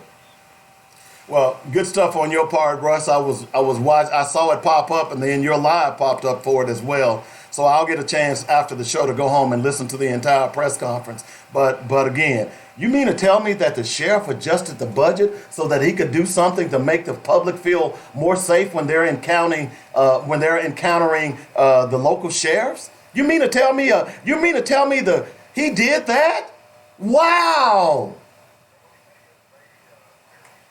Well, good stuff on your part, Russ. I saw it pop up, and then your live popped up for it as well. So I'll get a chance after the show to go home and listen to the entire press conference. But again, you mean to tell me that the sheriff adjusted the budget so that he could do something to make the public feel more safe when they're encountering the local sheriffs? You mean to tell me he did that? Wow.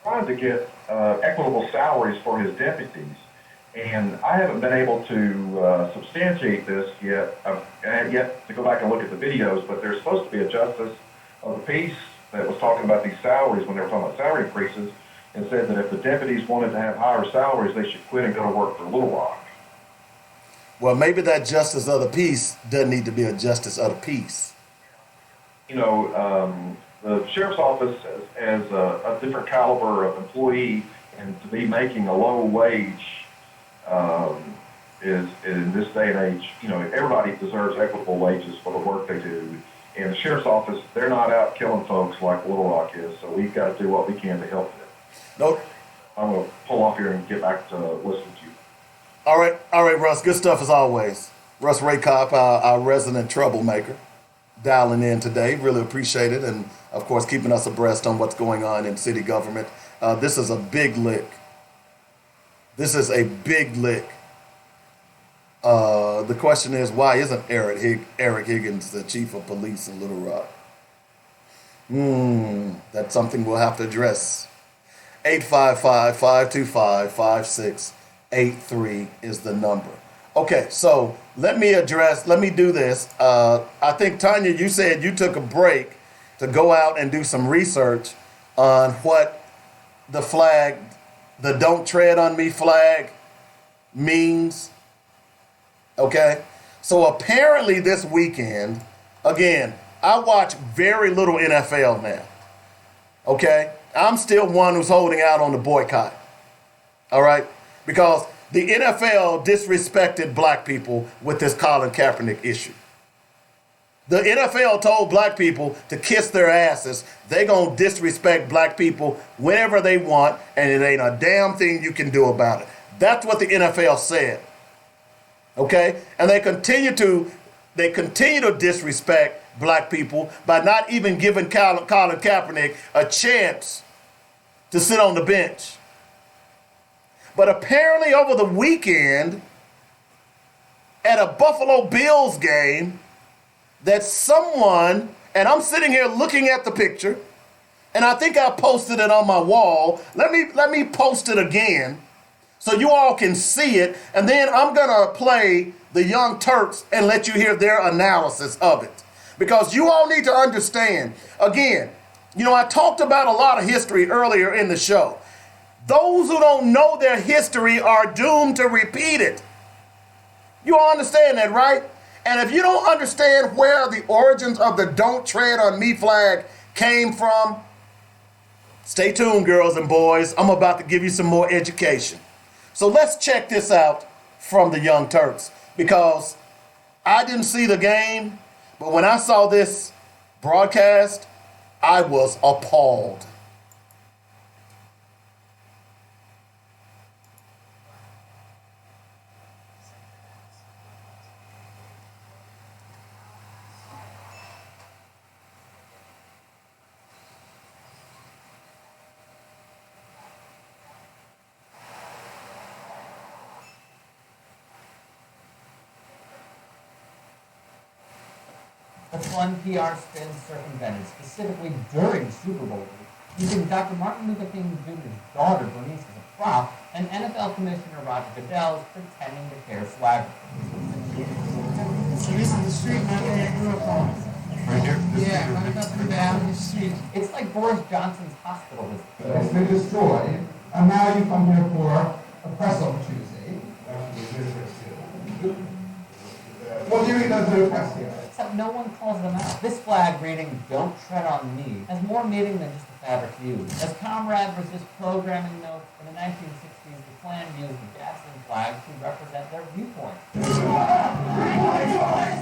Trying to get equitable salaries for his deputies, and I haven't been able to substantiate this yet. I have yet to go back and look at the videos, but there's supposed to be a justice of the peace that was talking about these salaries when they were talking about salary increases, and said that if the deputies wanted to have higher salaries, they should quit and go to work for Little Rock. Well, maybe that justice of the peace doesn't need to be a justice of the peace. The sheriff's office as a different caliber of employee, and to be making a low wage is in this day and age, everybody deserves equitable wages for the work they do. And the sheriff's office, they're not out killing folks like Little Rock is, so we've got to do what we can to help them. Nope. I'm going to pull off here and get back to listening to you. All right, Russ. Good stuff as always. Russ Raycop, our resident troublemaker, dialing in today. Really appreciate it, and of course keeping us abreast on what's going on in city government. This is a big lick. The question is, why isn't Eric Higgins the chief of police in Little Rock? That's something we'll have to address. 855-525-5683 is the number. Okay, so let me do this. I think, Tanya, you said you took a break to go out and do some research on what the flag, the Don't Tread on Me flag, means. Okay, so apparently this weekend, again, I watch very little NFL now. Okay, I'm still one who's holding out on the boycott. All right, because the NFL disrespected black people with this Colin Kaepernick issue. The NFL told black people to kiss their asses. They gonna disrespect black people whenever they want, and it ain't a damn thing you can do about it. That's what the NFL said. Okay, and they continue to disrespect black people by not even giving Colin Kaepernick a chance to sit on the bench. But apparently over the weekend at a Buffalo Bills game, that someone, and I'm sitting here looking at the picture, and I think I posted it on my wall. Let me post it again so you all can see it, and then I'm gonna play the Young Turks and let you hear their analysis of it. Because you all need to understand, again, I talked about a lot of history earlier in the show. Those who don't know their history are doomed to repeat it. You all understand that, right? And if you don't understand where the origins of the Don't Tread on Me flag came from, stay tuned, girls and boys. I'm about to give you some more education. So let's check this out from the Young Turks, because I didn't see the game, but when I saw this broadcast, I was appalled. fun PR spin circumvented, specifically during Super Bowl week, using Dr. Martin Luther King Jr.'s daughter, Bernice, as a prop, and NFL Commissioner Roger Goodell is pretending to care swagger. So this is the street my dad grew up on. Right here? Yeah, right up and down the street. It's like Boris Johnson's hospital visit. It's been destroyed, and now you come here for a press opportunity. What do you mean there's no press here? Except no one calls them out. This flag reading, "Don't tread on me," has more meaning than just a fabric used. As Comrade resist programming notes, in the 1960s, the Klan used the Gadsden flag to represent their viewpoint.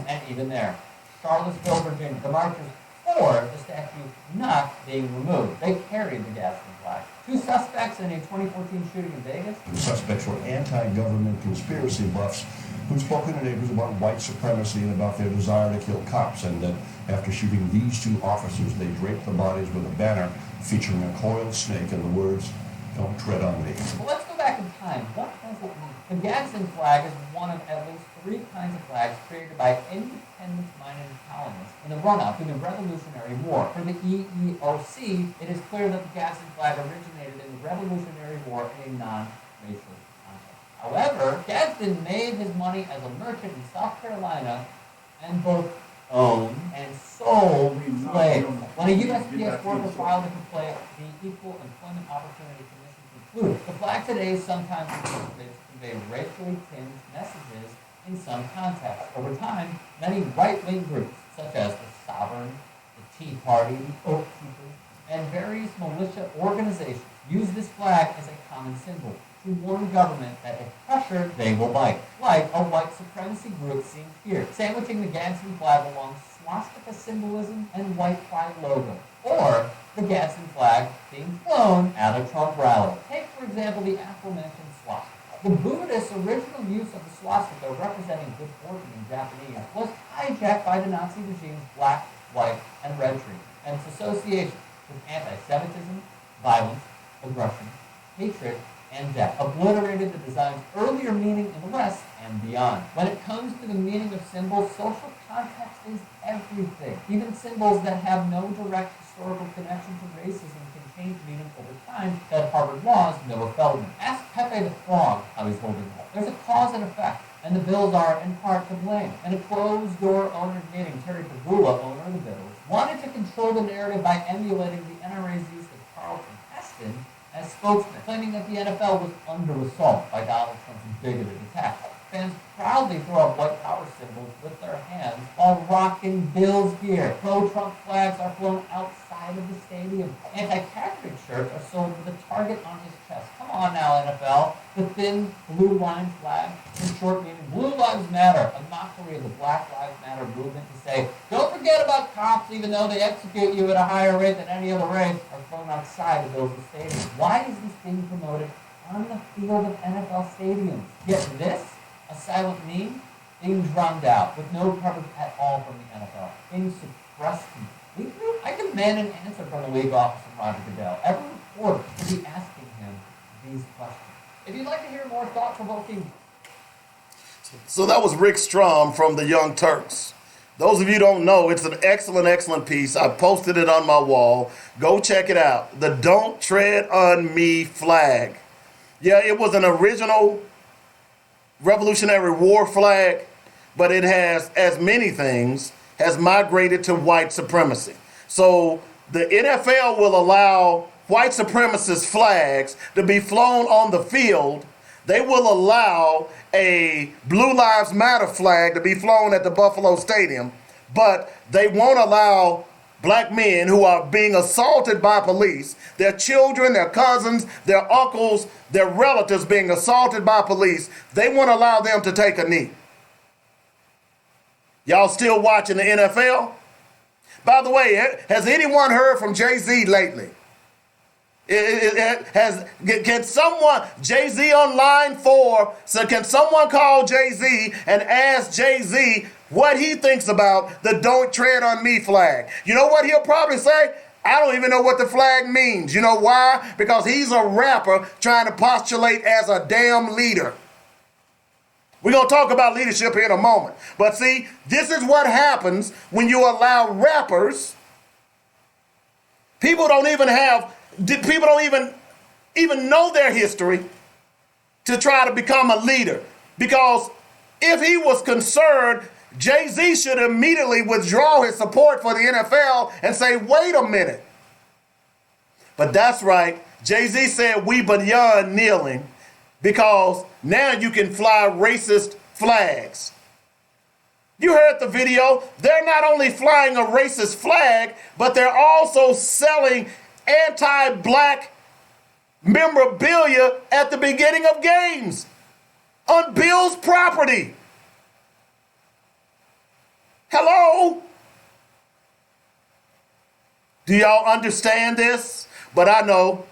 And even there, Charlottesville, Virginia, the marchers for the statue not being removed. They carried the Gadsden flag. Two suspects in a 2014 shooting in Vegas. The suspects were anti-government conspiracy buffs who'd spoken to neighbors about white supremacy and about their desire to kill cops, and that after shooting these two officers, they draped the bodies with a banner featuring a coiled snake and the words, "Don't tread on me." Well, let's go back in time. What does it mean? The Gadsden flag is one of at least three kinds of flags created by independence-minded colonists in the run-up to the Revolutionary War. For the EEOC, it is clear that the Gadsden flag originated in the Revolutionary War in a non-racial context. However, Gadsden made his money as a merchant in South Carolina and both owned and sold slaves. When a USPS worker filed a complaint, the Equal Employment Opportunity Commission concluded the flag today is sometimes interpreted to convey racially tinged messages in some contexts. Over time, many right-wing groups, such as the Sovereign, the Tea Party, the Oath Keepers, and various militia organizations, use this flag as a common symbol to warn government that if pressured, they will bite, like a white supremacy group seen here, sandwiching the Gadsden flag along swastika symbolism and white pride logo, or the Gadsden flag being flown at a Trump rally. Take, for example, the aforementioned swastika. The Buddhist original use of the swastika representing good fortune in Japanese was hijacked by the Nazi regime's black, white, and red tree, and its association with anti-Semitism, violence, aggression, hatred, and death, obliterated the design's earlier meaning in the West and beyond. When it comes to the meaning of symbols, social context is everything. Even symbols that have no direct historical connection to racism can change meaning over time, said Harvard Law's Noah Feldman. Ask Pepe the Frog how he's holding up. There's a cause and effect, and the Bills are, in part, to blame. In a closed-door owners meeting, Terry Pagula, owner of the Bills, wanted to control the narrative by emulating the NRA's use of Charlton Heston as spokesman, claiming that the NFL was under assault by Donald Trump's bigoted attack. Fans proudly throw up white power symbols with their hands while rocking Bills gear. Pro-Trump flags are flown outside of the stadium. Anti-Kaepernick shirts are sold with a target on his chest. Come on now, NFL. The thin blue line flag, in short meaning Blue Lives Matter, a mockery of the Black Lives Matter movement to say, don't forget about cops even though they execute you at a higher rate than any other race, are flown outside of Bills stadium. Why is this being promoted on the field of NFL stadiums? Yet this, a silent meme, being drowned out with no coverage at all from the NFL, being suppressed completely? I demand an answer from the league office of Roger Goodell. Every reporter should be asking him these questions. If you'd like to hear more thought-provoking... So that was Rick Strom from the Young Turks. Those of you who don't know, it's an excellent piece. I posted it on my wall. Go check it out. The Don't Tread on Me flag. Yeah, it was an original Revolutionary War flag, but it has, as many things, has migrated to white supremacy. So the NFL will allow white supremacist flags to be flown on the field. They will allow a Blue Lives Matter flag to be flown at the Buffalo Stadium, but they won't allow black men who are being assaulted by police, their children, their cousins, their uncles, their relatives being assaulted by police. They won't allow them to take a knee. Y'all still watching the NFL? By the way, has anyone heard from Jay-Z lately? Can someone, Jay-Z on line 4, so can someone call Jay-Z and ask Jay-Z what he thinks about the Don't Tread on Me flag? You know what he'll probably say? I don't even know what the flag means. You know why? Because he's a rapper trying to postulate as a damn leader. We're going to talk about leadership here in a moment. But see, this is what happens when you allow rappers. People don't even know their history to try to become a leader. Because if he was concerned, Jay-Z should immediately withdraw his support for the NFL and say, wait a minute. But that's right. Jay-Z said we beyond kneeling because now you can fly racist flags. You heard the video. They're not only flying a racist flag, but they're also selling anti-black memorabilia at the beginning of games on Bill's property. Hello? Do y'all understand this? But I know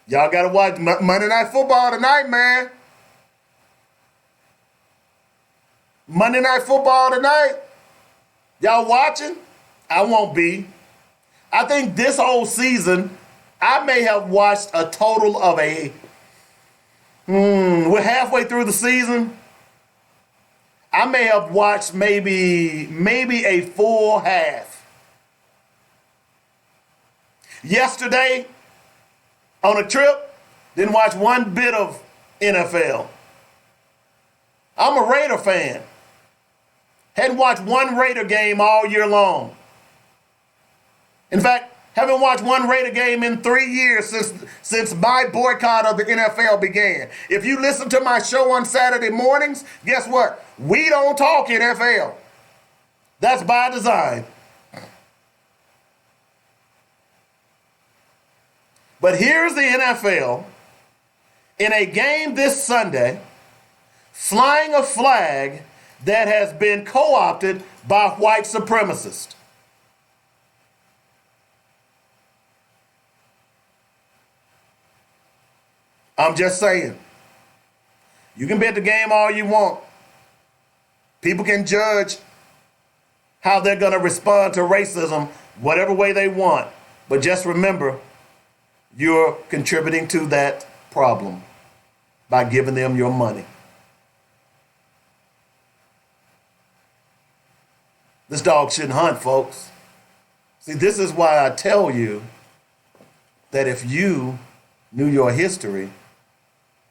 y'all got to watch Monday Night Football tonight, man. Monday Night Football tonight. Y'all watching? I won't be. I think this whole season, I may have watched a total of we're halfway through the season. I may have watched maybe a full half. Yesterday, on a trip, didn't watch one bit of NFL. I'm a Raider fan. Hadn't watched one Raider game all year long. In fact, haven't watched one Raider game in 3 years since my boycott of the NFL began. If you listen to my show on Saturday mornings, guess what? We don't talk NFL. That's by design. But here's the NFL in a game this Sunday flying a flag that has been co-opted by white supremacists. I'm just saying. You can bet the game all you want. People can judge how they're going to respond to racism whatever way they want. But just remember, you're contributing to that problem by giving them your money. This dog shouldn't hunt, folks. See, this is why I tell you that if you knew your history,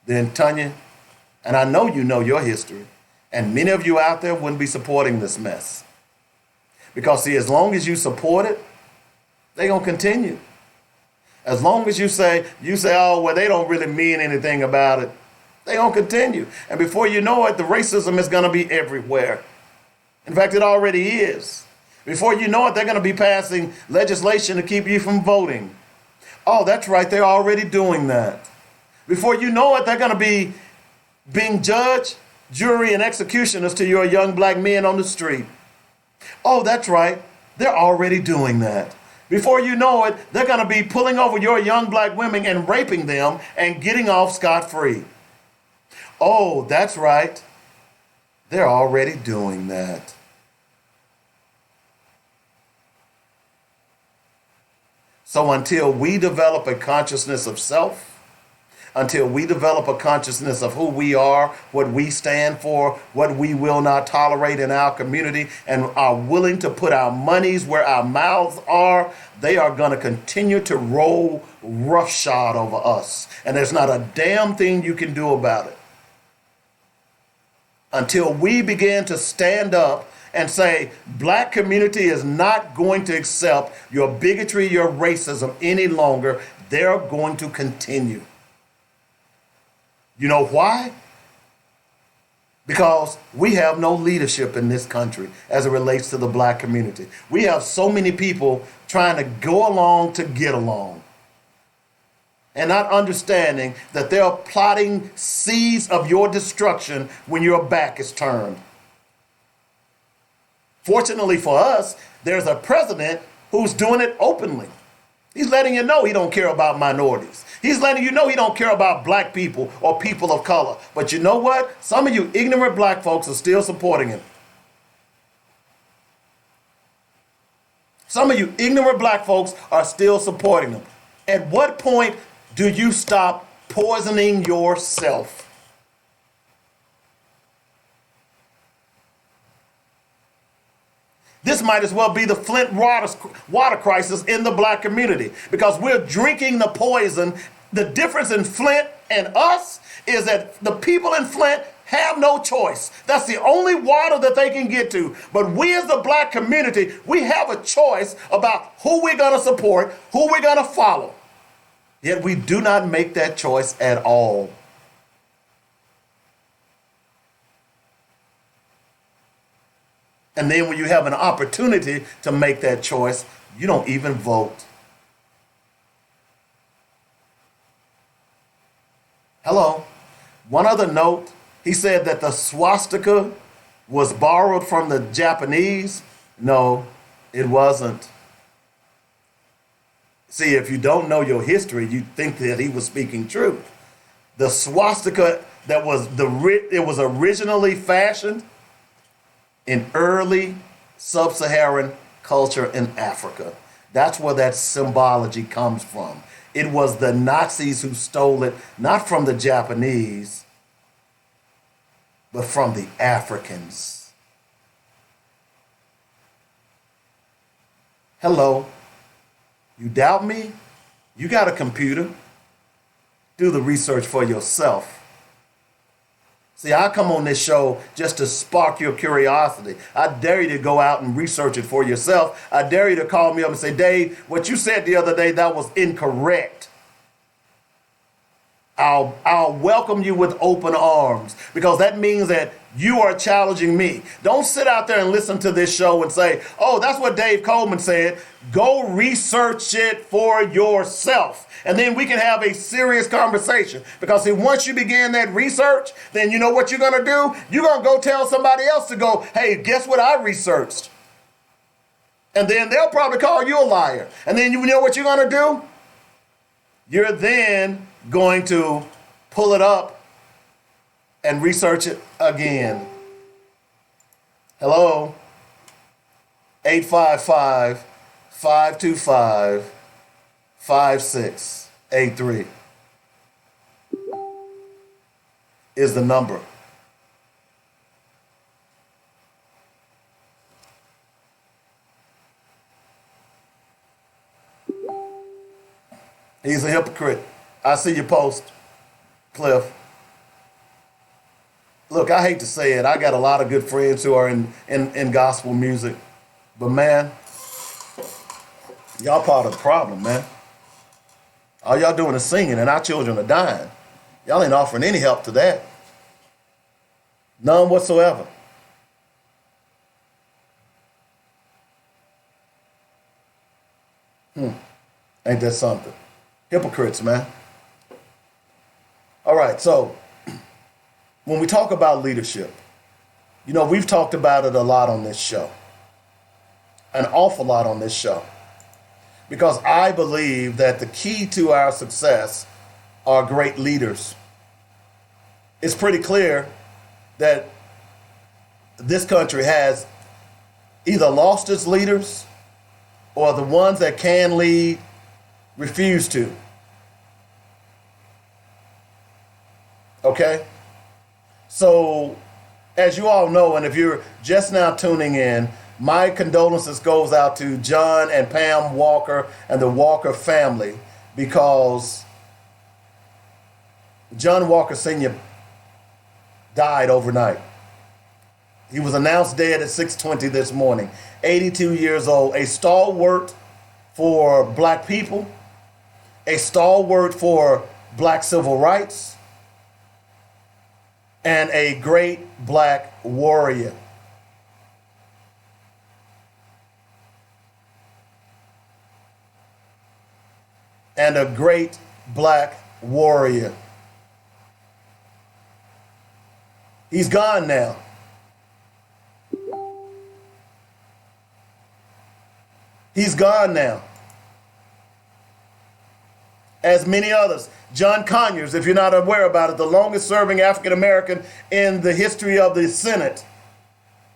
then Tanya, and I know you know your history, and many of you out there wouldn't be supporting this mess. Because see, as long as you support it, they're going to continue. As long as you say, oh, well, they don't really mean anything about it, they're going to continue. And before you know it, the racism is going to be everywhere. In fact, it already is. Before you know it, they're going to be passing legislation to keep you from voting. Oh, that's right, they're already doing that. Before you know it, they're going to be being judge, jury, and executioners to your young black men on the street. Oh, that's right, they're already doing that. Before you know it, they're going to be pulling over your young black women and raping them and getting off scot-free. Oh, that's right, they're already doing that. So until we develop a consciousness of self, until we develop a consciousness of who we are, what we stand for, what we will not tolerate in our community, and are willing to put our monies where our mouths are, they are going to continue to roll roughshod over us. And there's not a damn thing you can do about it. Until we begin to stand up and say, black community is not going to accept your bigotry, your racism any longer, they're going to continue. You know why? Because we have no leadership in this country as it relates to the black community. We have so many people trying to go along to get along and not understanding that they're plotting seeds of your destruction when your back is turned. Fortunately for us, there's a president who's doing it openly. He's letting you know he don't care about minorities. He's letting you know he don't care about black people or people of color. But you know what? Some of you ignorant black folks are still supporting him. Some of you ignorant black folks are still supporting him. At what point do you stop poisoning yourself? This might as well be the Flint water crisis in the black community because we're drinking the poison. The difference in Flint and us is that the people in Flint have no choice. That's the only water that they can get to. But we as the black community, we have a choice about who we're going to support, who we're going to follow. Yet we do not make that choice at all. And then when you have an opportunity to make that choice, you don't even vote. Hello. One other note, he said that the swastika was borrowed from the Japanese. No, it wasn't. See, if you don't know your history, you think that he was speaking truth. The swastika that was it was originally fashioned in early sub-Saharan culture in Africa. That's where that symbology comes from. It was the Nazis who stole it, not from the Japanese, but from the Africans. Hello. You doubt me? You got a computer. Do the research for yourself. See, I come on this show just to spark your curiosity. I dare you to go out and research it for yourself. I dare you to call me up and say, Dave, what you said the other day, that was incorrect. I'll welcome you with open arms because that means that you are challenging me. Don't sit out there and listen to this show and say, oh, that's what Dave Coleman said. Go research it for yourself. And then we can have a serious conversation. Because see, once you begin that research, then you know what you're going to do? You're going to go tell somebody else to go, hey, guess what I researched? And then they'll probably call you a liar. And then you know what you're going to do? You're then going to pull it up and research it again. Hello? 855-525-5683 is the number. He's a hypocrite. I see your post, Cliff. Look, I hate to say it. I got a lot of good friends who are in gospel music. But man, y'all part of the problem, man. All y'all doing is singing and our children are dying. Y'all ain't offering any help to that. None whatsoever. Ain't that something? Hypocrites, man. All right, so when we talk about leadership, you know, we've talked about it a lot on this show. An awful lot on this show. Because I believe that the key to our success are great leaders. It's pretty clear that this country has either lost its leaders or the ones that can lead refuse to. Okay? So, as you all know, and if you're just now tuning in, my condolences goes out to John and Pam Walker and the Walker family because John Walker Sr. died overnight. He was announced dead at 6:20 this morning. 82 years old, a stalwart for black people, a stalwart for black civil rights, and a great black warrior. And a great black warrior. He's gone now. He's gone now. As many others. John Conyers, if you're not aware about it, the longest serving African American in the history of the Senate.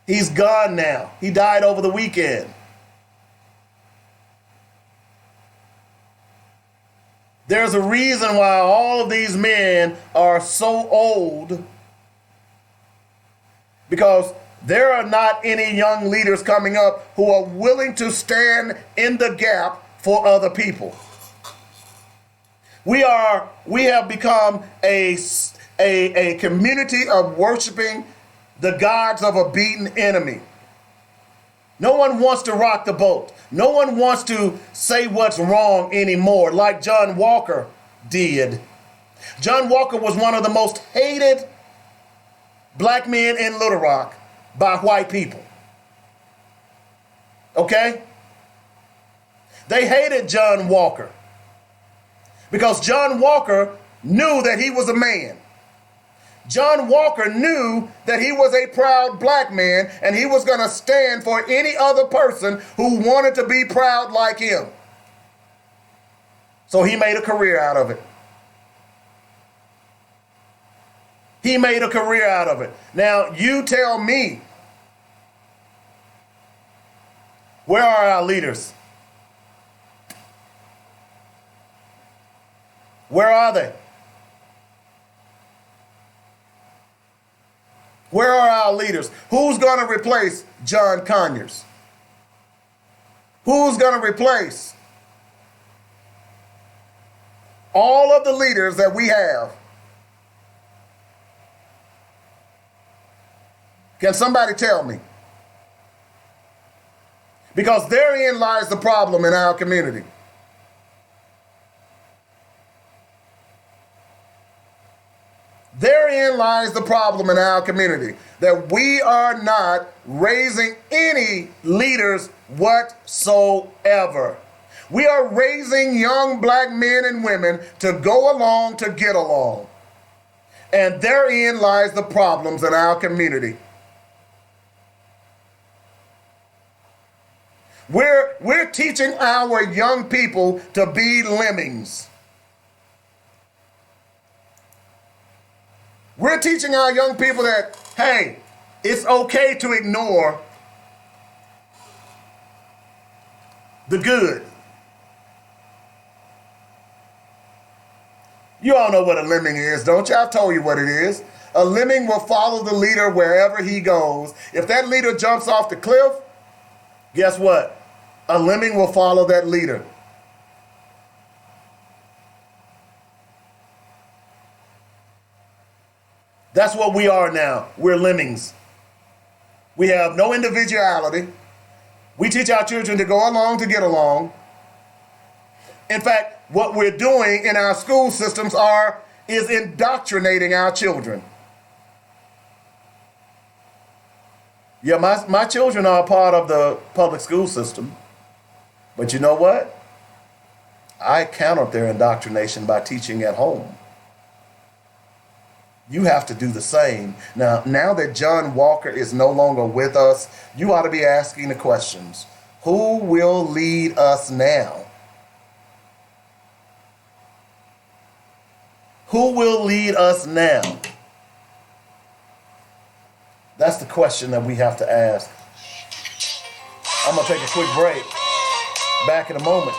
He's gone now. He died over the weekend. There's a reason why all of these men are so old. Because There are not any young leaders coming up who are willing to stand in the gap for other people. We have become a community of worshiping the gods of a beaten enemy. No one wants to rock the boat. No one wants to say what's wrong anymore, like John Walker did. John Walker was one of the most hated black men in Little Rock by white people. Okay? They hated John Walker because John Walker knew that he was a man. John Walker knew that he was a proud black man and he was going to stand for any other person who wanted to be proud like him. So he made a career out of it. He made a career out of it. Now, you tell me, where are our leaders? Where are they? Where are our leaders? Who's going to replace John Conyers? Who's going to replace all of the leaders that we have? Can somebody tell me? Because therein lies the problem in our community. Therein lies the problem in our community, that we are not raising any leaders whatsoever. We are raising young black men and women to go along to get along. And therein lies the problems in our community. We're teaching our young people to be lemmings. We're teaching our young people that, hey, it's okay to ignore the good. You all know what a lemming is, don't you? I've told you what it is. A lemming will follow the leader wherever he goes. If that leader jumps off the cliff, guess what? A lemming will follow that leader. That's what we are now. We're lemmings. We have no individuality. We teach our children to go along to get along. In fact, what we're doing in our school systems is indoctrinating our children. Yeah, my children are a part of the public school system. But you know what? I counter their indoctrination by teaching at home. You have to do the same. Now that John Walker is no longer with us, you ought to be asking the questions. Who will lead us now? Who will lead us now? That's the question that we have to ask. I'm going to take a quick break. Back in a moment.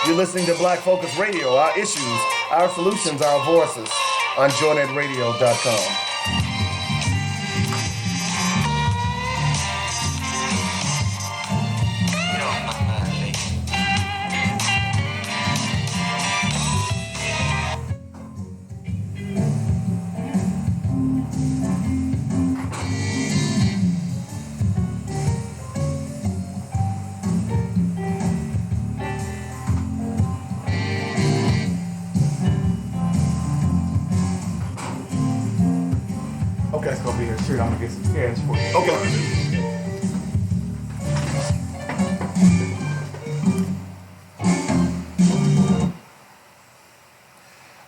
You're listening to Black Focus Radio, our issues, our solutions, our voices on joynetradio.com. Okay, it's gonna be here soon. I'm gonna get some cash for you. Okay.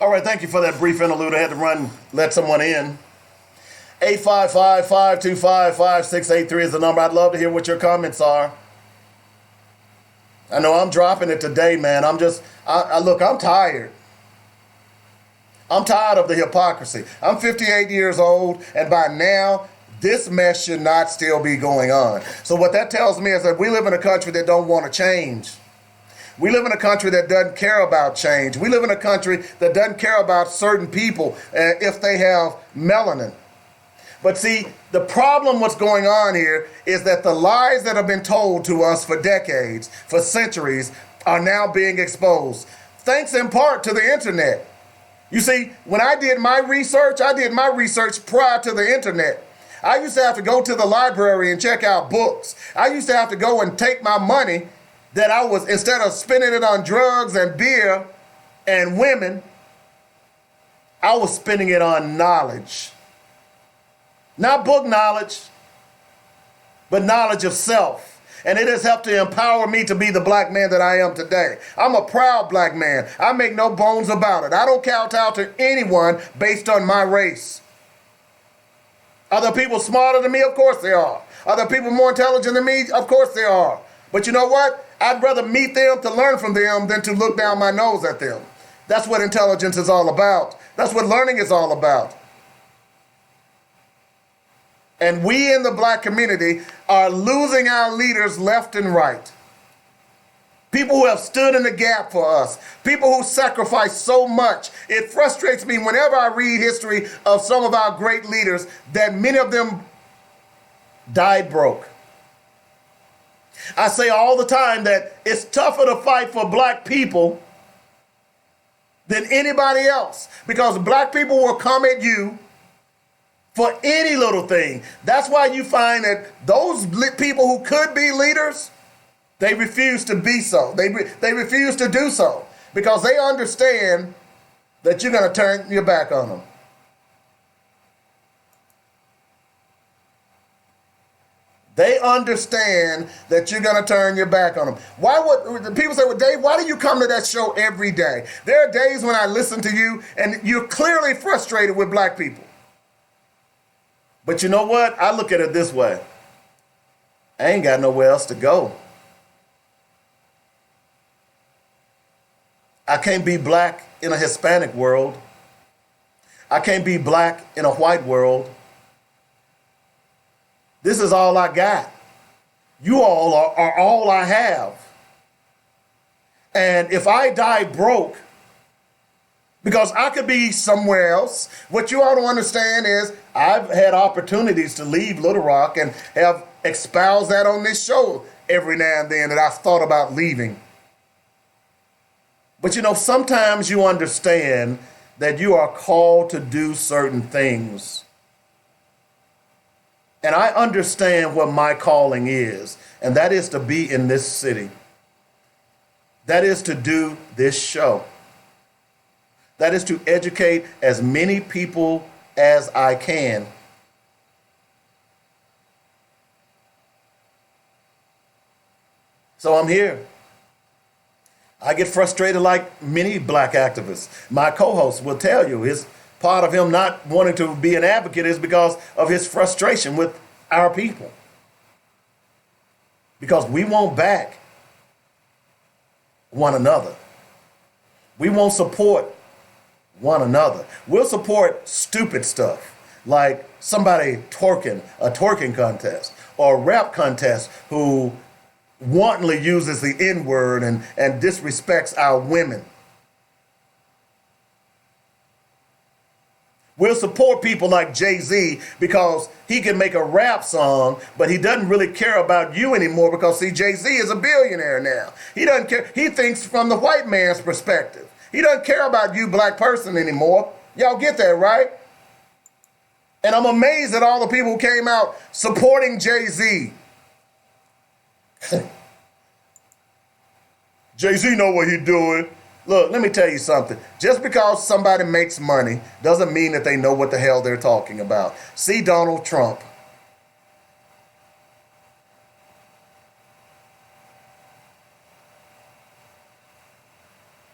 All right, thank you for that brief interlude. I had to let someone in. 855-525-5683 is the number. I'd love to hear what your comments are. I know I'm dropping it today, man. Look, I'm tired. I'm tired of the hypocrisy. I'm 58 years old, and by now, this mess should not still be going on. So what that tells me is that we live in a country that don't want to change. We live in a country that doesn't care about change. We live in a country that doesn't care about certain people if they have melanin. But see, the problem what's going on here is that the lies that have been told to us for decades, for centuries, are now being exposed. Thanks in part to the internet. You see, when I did my research prior to the internet. I used to have to go to the library and check out books. I used to have to go and take my money that I was, instead of spending it on drugs and beer and women, I was spending it on knowledge. Not book knowledge, but knowledge of self. And it has helped to empower me to be the black man that I am today. I'm a proud black man. I make no bones about it. I don't kowtow to anyone based on my race. Are there people smarter than me? Of course there are. Are there people more intelligent than me? Of course there are. But you know what? I'd rather meet them to learn from them than to look down my nose at them. That's what intelligence is all about. That's what learning is all about. And we in the black community are losing our leaders left and right. People who have stood in the gap for us. People who sacrificed so much. It frustrates me whenever I read history of some of our great leaders that many of them died broke. I say all the time that it's tougher to fight for black people than anybody else, because black people will come at you for any little thing. That's why you find that those people who could be leaders, they refuse to be so. They refuse to do so because they understand that you're going to turn your back on them. They understand that you're going to turn your back on them. Why would people say, well, Dave, why do you come to that show every day? There are days when I listen to you and you're clearly frustrated with black people. But you know what? I look at it this way. I ain't got nowhere else to go. I can't be black in a Hispanic world. I can't be black in a white world. This is all I got. You all are all I have. And if I die broke, because I could be somewhere else, what you ought to understand is I've had opportunities to leave Little Rock and have espoused that on this show every now and then that I've thought about leaving. But you know, sometimes you understand that you are called to do certain things. And I understand what my calling is, and that is to be in this city. That is to do this show. That is to educate as many people as I can. So I'm here. I get frustrated like many black activists. My co-host will tell you, his part of him not wanting to be an advocate is because of his frustration with our people. Because we won't back one another. We won't support one another. We'll support stupid stuff like somebody twerking, a twerking contest, or a rap contest who wantonly uses the N-word and disrespects our women. We'll support people like Jay-Z because he can make a rap song, but he doesn't really care about you anymore because, see, Jay-Z is a billionaire now. He doesn't care. He thinks from the white man's perspective. He doesn't care about you, black person, anymore. Y'all get that, right? And I'm amazed at all the people who came out supporting Jay-Z. Jay-Z know what he's doing. Look, let me tell you something. Just because somebody makes money doesn't mean that they know what the hell they're talking about. See Donald Trump.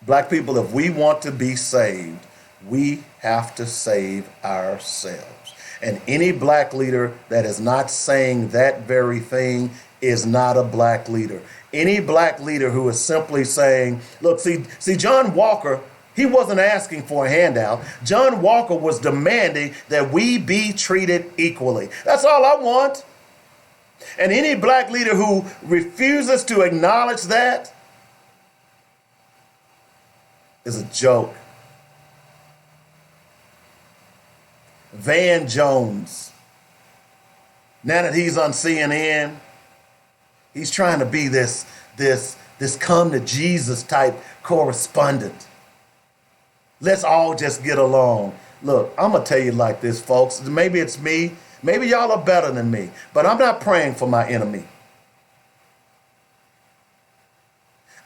Black people, if we want to be saved, we have to save ourselves. And any black leader that is not saying that very thing is not a black leader. Any black leader who is simply saying, look, see, John Walker, he wasn't asking for a handout. John Walker was demanding that we be treated equally. That's all I want. And any black leader who refuses to acknowledge that is a joke. Van Jones, Now that he's on CNN, he's trying to be this come to Jesus type correspondent. Let's all just get along. Look, I'm going to tell you like this, folks. Maybe it's me. Maybe y'all are better than me. But I'm not praying for my enemy.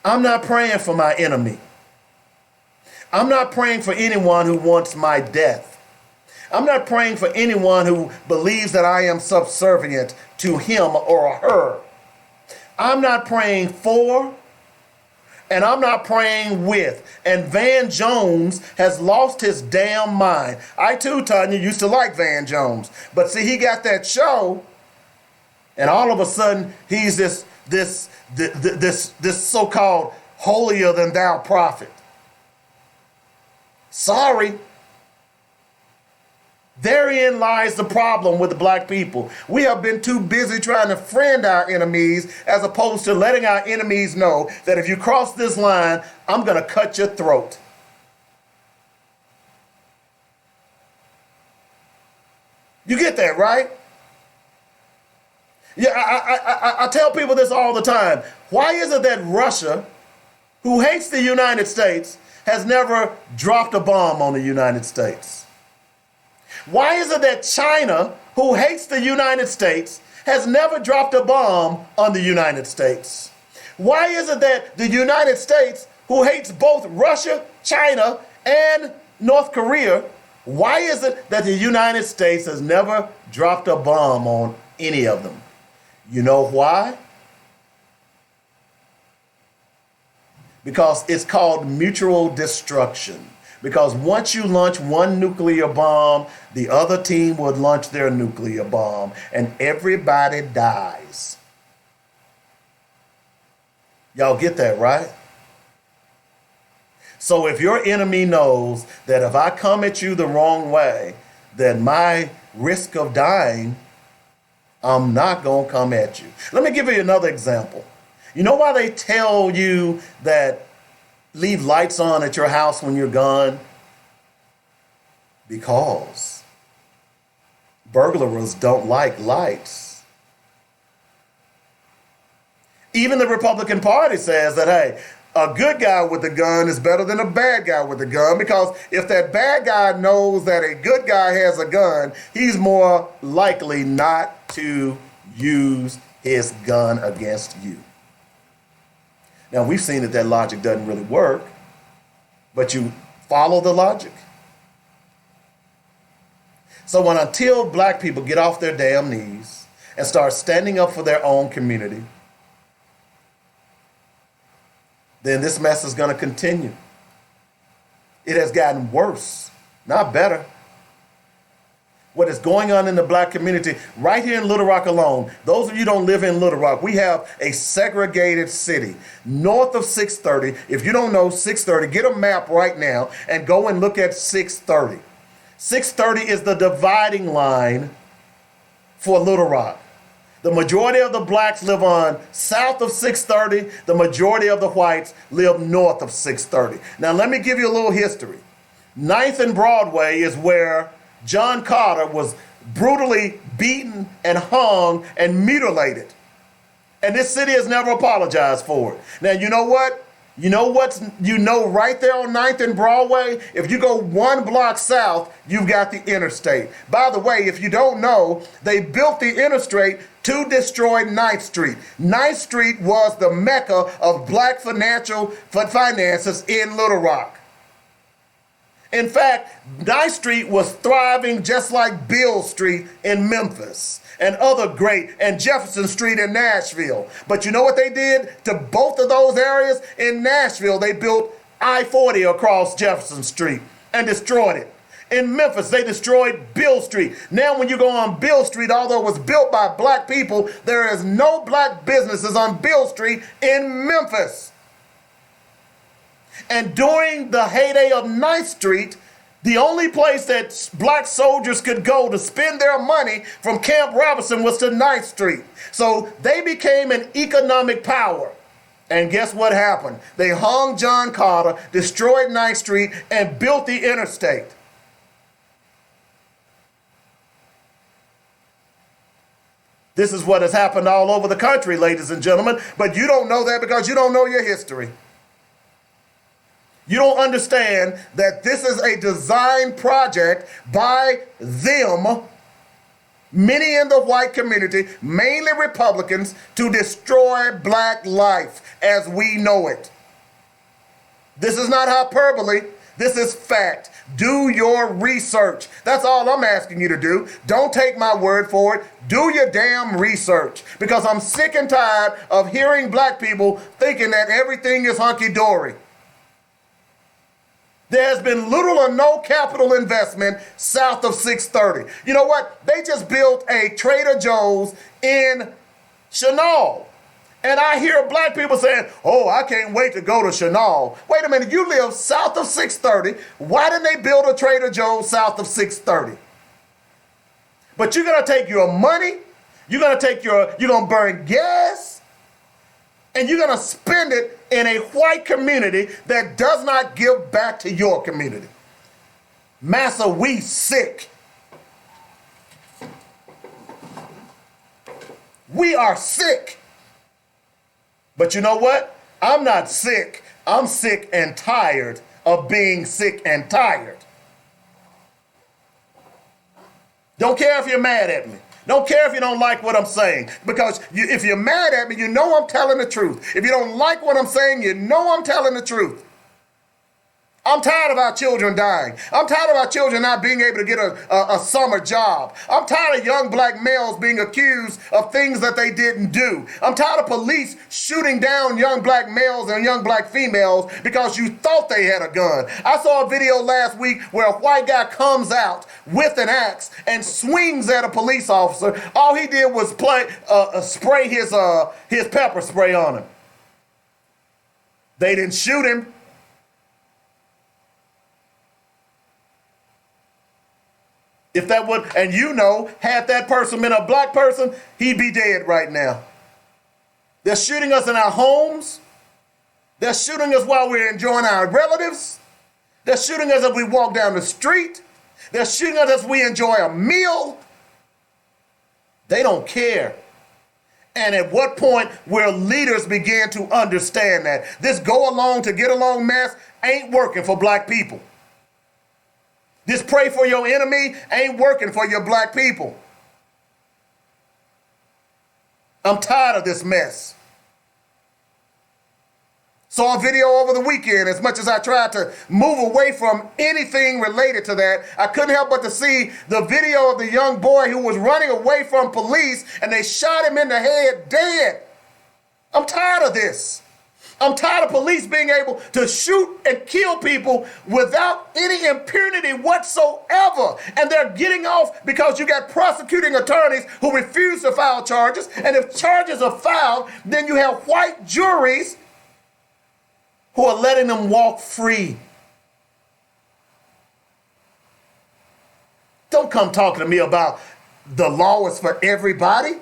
I'm not praying for my enemy. I'm not praying for anyone who wants my death. I'm not praying for anyone who believes that I am subservient to him or her. I'm not praying for, and I'm not praying with. And Van Jones has lost his damn mind. I too, Tanya, used to like Van Jones. But see, he got that show, and all of a sudden, he's this so-called holier than thou prophet. Sorry. Therein lies the problem with the black people. We have been too busy trying to friend our enemies as opposed to letting our enemies know that if you cross this line, I'm going to cut your throat. You get that, right? Yeah, I tell people this all the time. Why is it that Russia, who hates the United States, has never dropped a bomb on the United States? Why is it that China, who hates the United States, has never dropped a bomb on the United States? Why is it that the United States, who hates both Russia, China, and North Korea, why is it that the United States has never dropped a bomb on any of them? You know why? Because it's called mutual destruction. Because once you launch one nuclear bomb, the other team would launch their nuclear bomb, and everybody dies. Y'all get that, right? So if your enemy knows that if I come at you the wrong way, that my risk of dying, I'm not going to come at you. Let me give you another example. You know why they tell you that leave lights on at your house when you're gone? Because burglars don't like lights. Even the Republican Party says that, hey, a good guy with a gun is better than a bad guy with a gun, because if that bad guy knows that a good guy has a gun, he's more likely not to use his gun against you. Now, we've seen that that logic doesn't really work, but you follow the logic. So until black people get off their damn knees and start standing up for their own community, then this mess is going to continue. It has gotten worse, not better. What is going on in the black community right here in Little Rock alone, those of you who don't live in Little Rock, we have a segregated city north of 630. If you don't know 630, get a map right now and go and look at 630. 630 is the dividing line for Little Rock. The majority of the blacks live on south of 630. The majority of the whites live north of 630. Now, let me give you a little history. 9th and Broadway is where John Carter was brutally beaten and hung and mutilated. And this city has never apologized for it. Now, you know what? You know right there on 9th and Broadway, if you go one block south, you've got the interstate. By the way, if you don't know, they built the interstate to destroy 9th Street. 9th Street was the mecca of black finances in Little Rock. In fact, 9th Street was thriving just like Beale Street in Memphis and other great, and Jefferson Street in Nashville. But you know what they did to both of those areas? In Nashville, they built I-40 across Jefferson Street and destroyed it. In Memphis, they destroyed Beale Street. Now when you go on Beale Street, although it was built by black people, there is no black businesses on Beale Street in Memphis. And during the heyday of 9th Street, the only place that black soldiers could go to spend their money from Camp Robinson was to 9th Street. So they became an economic power. And guess what happened? They hung John Carter, destroyed 9th Street, and built the interstate. This is what has happened all over the country, ladies and gentlemen, but you don't know that because you don't know your history. You don't understand that this is a design project by them, many in the white community, mainly Republicans, to destroy black life as we know it. This is not hyperbole. This is fact. Do your research. That's all I'm asking you to do. Don't take my word for it. Do your damn research. Because I'm sick and tired of hearing black people thinking that everything is hunky-dory. There's been little or no capital investment south of 630. You know what? They just built a Trader Joe's in Chenal. And I hear black people saying, oh, I can't wait to go to Chenal. Wait a minute, you live south of 630. Why didn't they build a Trader Joe's south of 630? But you're going to take your money, you're going to burn gas, and you're going to spend it in a white community that does not give back to your community. Massa, we sick. We are sick. But you know what? I'm not sick. I'm sick and tired of being sick and tired. Don't care if you're mad at me. Don't care if you don't like what I'm saying. Because if you're mad at me, you know I'm telling the truth. If you don't like what I'm saying, you know I'm telling the truth. I'm tired of our children dying. I'm tired of our children not being able to get a summer job. I'm tired of young black males being accused of things that they didn't do. I'm tired of police shooting down young black males and young black females because you thought they had a gun. I saw a video last week where a white guy comes out with an axe and swings at a police officer. All he did was spray his pepper spray on him. They didn't shoot him. If that would, and you know, had that person been a black person, he'd be dead right now. They're shooting us in our homes. They're shooting us while we're enjoying our relatives. They're shooting us as we walk down the street. They're shooting us as we enjoy a meal. They don't care. And at what point will leaders begin to understand that this go along to get along mess ain't working for black people? This pray for your enemy ain't working for your black people. I'm tired of this mess. Saw a video over the weekend. As much as I tried to move away from anything related to that, I couldn't help but to see the video of the young boy who was running away from police and they shot him in the head dead. I'm tired of this. I'm tired of police being able to shoot and kill people without any impunity whatsoever. And they're getting off because you got prosecuting attorneys who refuse to file charges. And if charges are filed, then you have white juries who are letting them walk free. Don't come talking to me about the law is for everybody.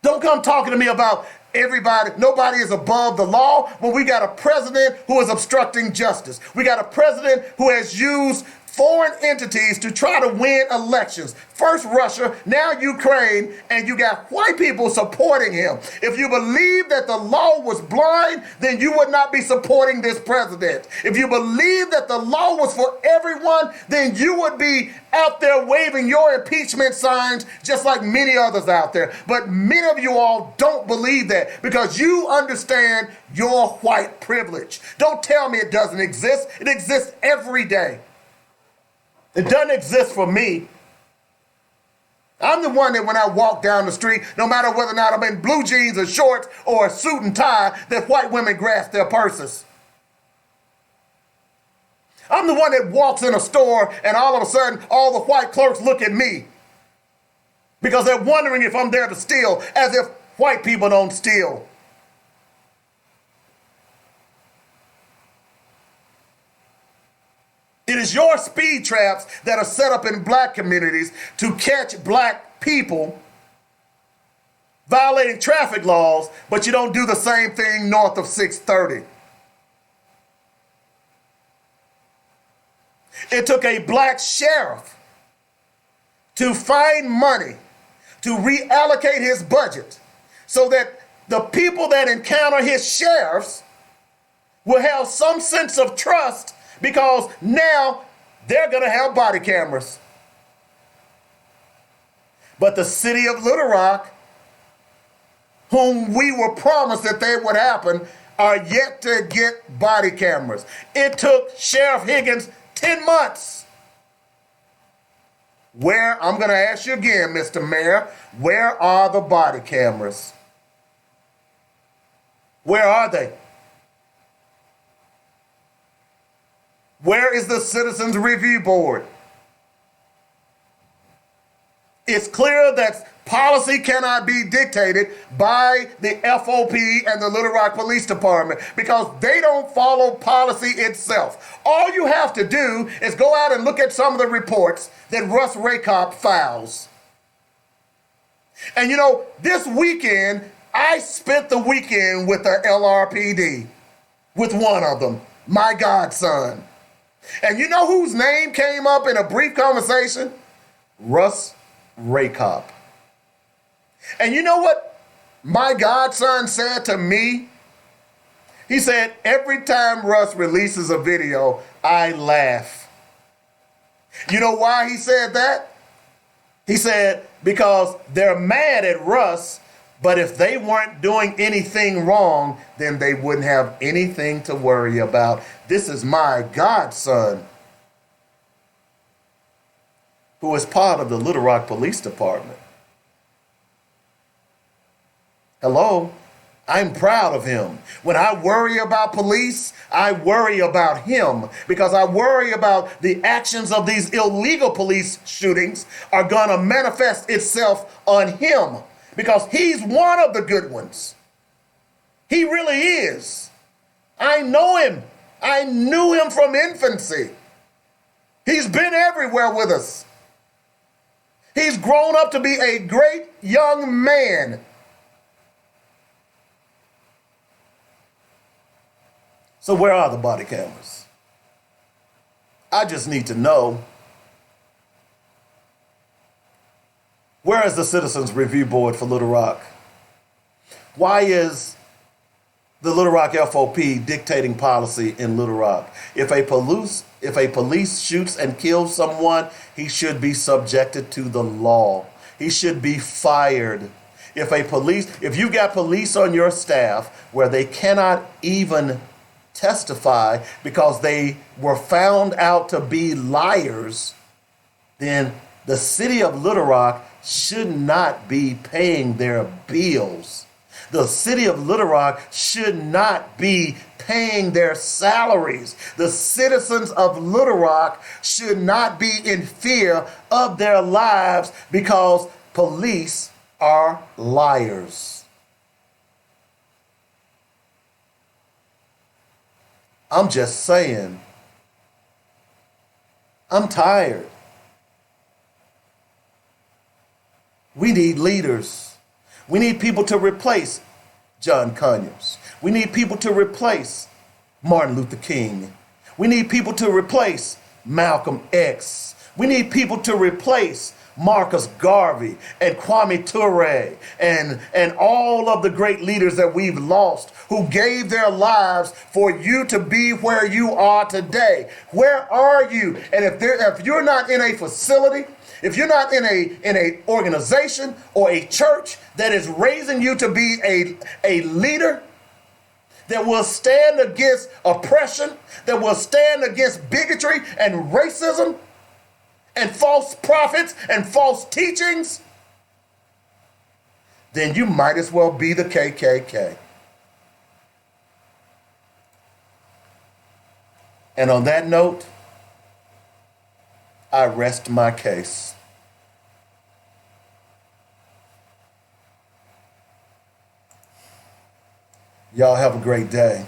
Don't come talking to me about everybody, nobody is above the law when we got a president who is obstructing justice. We got a president who has used foreign entities to try to win elections. First Russia, now Ukraine, and you got white people supporting him. If you believe that the law was blind, then you would not be supporting this president. If you believe that the law was for everyone, then you would be out there waving your impeachment signs just like many others out there. But many of you all don't believe that because you understand your white privilege. Don't tell me it doesn't exist. It exists every day. It doesn't exist for me. I'm the one that when I walk down the street, no matter whether or not I'm in blue jeans or shorts or a suit and tie, that white women grasp their purses. I'm the one that walks in a store and all of a sudden all the white clerks look at me because they're wondering if I'm there to steal, as if white people don't steal. It is your speed traps that are set up in black communities to catch black people violating traffic laws, but you don't do the same thing north of 630. It took a black sheriff to find money to reallocate his budget so that the people that encounter his sheriffs will have some sense of trust because now they're going to have body cameras. But the city of Little Rock, whom we were promised that they would happen, are yet to get body cameras. It took Sheriff Higgins 10 months. Where, I'm going to ask you again, Mr. Mayor, where are the body cameras? Where are they? Where is the Citizens Review Board? It's clear that policy cannot be dictated by the FOP and the Little Rock Police Department because they don't follow policy itself. All you have to do is go out and look at some of the reports that Russ Raycop files. And you know, this weekend, I spent the weekend with the LRPD, with one of them, my godson. And you know whose name came up in a brief conversation? Russ Raycop. And you know what my godson said to me? He said, every time Russ releases a video, I laugh. You know why he said that? He said, because they're mad at Russ, but if they weren't doing anything wrong, then they wouldn't have anything to worry about. This is my godson, who is part of the Little Rock Police Department. Hello, I'm proud of him. When I worry about police, I worry about him because I worry about the actions of these illegal police shootings are going to manifest itself on him because he's one of the good ones. He really is. I know him. I knew him from infancy. He's been everywhere with us. He's grown up to be a great young man. So where are the body cameras? I just need to know, where is the Citizens Review Board for Little Rock? Why is the Little Rock FOP dictating policy in Little Rock? If a police shoots and kills someone, he should be subjected to the law. He should be fired. If you got police on your staff where they cannot even testify because they were found out to be liars, then the city of Little Rock should not be paying their bills. The city of Little Rock should not be paying their salaries. The citizens of Little Rock should not be in fear of their lives because police are liars. I'm just saying, I'm tired. We need leaders. We need people to replace John Conyers. We need people to replace Martin Luther King. We need people to replace Malcolm X. We need people to replace Marcus Garvey and Kwame Ture and all of the great leaders that we've lost who gave their lives for you to be where you are today. Where are you? And if you're not in a facility, if you're not in a organization or a church that is raising you to be a leader that will stand against oppression, that will stand against bigotry and racism, and false prophets and false teachings, then you might as well be the KKK. And on that note, I rest my case. Y'all have a great day.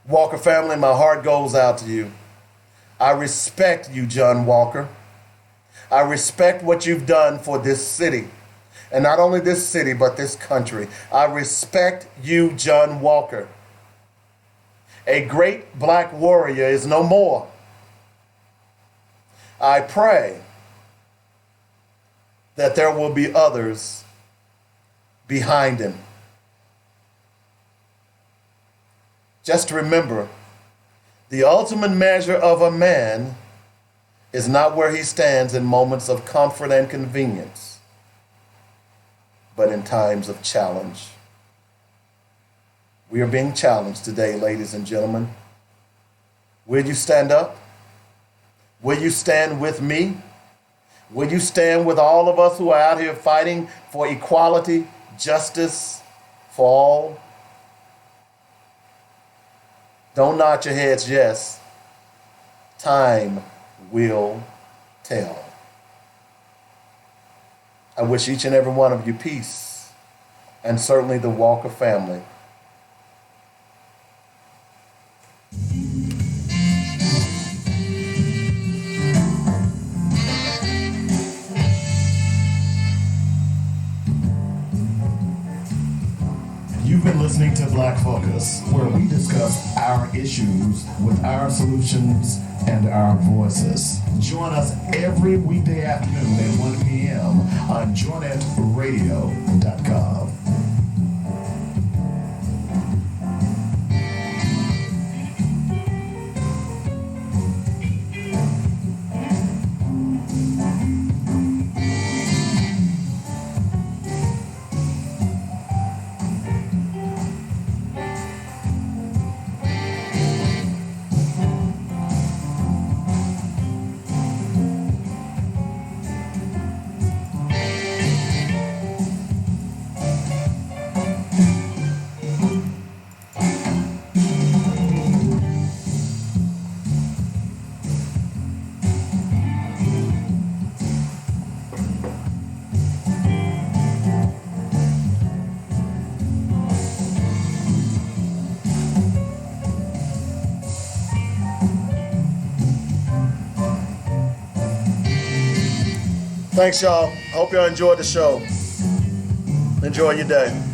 Walker family, my heart goes out to you. I respect you, John Walker. I respect what you've done for this city. And not only this city, but this country. I respect you, John Walker. A great black warrior is no more. I pray that there will be others behind him. Just remember, the ultimate measure of a man is not where he stands in moments of comfort and convenience, but in times of challenge. We are being challenged today, ladies and gentlemen. Will you stand up? Will you stand with me? Will you stand with all of us who are out here fighting for equality, justice for all? Don't nod your heads yes. Time will tell. I wish each and every one of you peace, and certainly the Walker family. You've been listening to Black Focus, where we discuss our issues with our solutions and our voices. Join us every weekday afternoon at 1 p.m. on joinetradio.com. Thanks, y'all. Hope y'all enjoyed the show. Enjoy your day.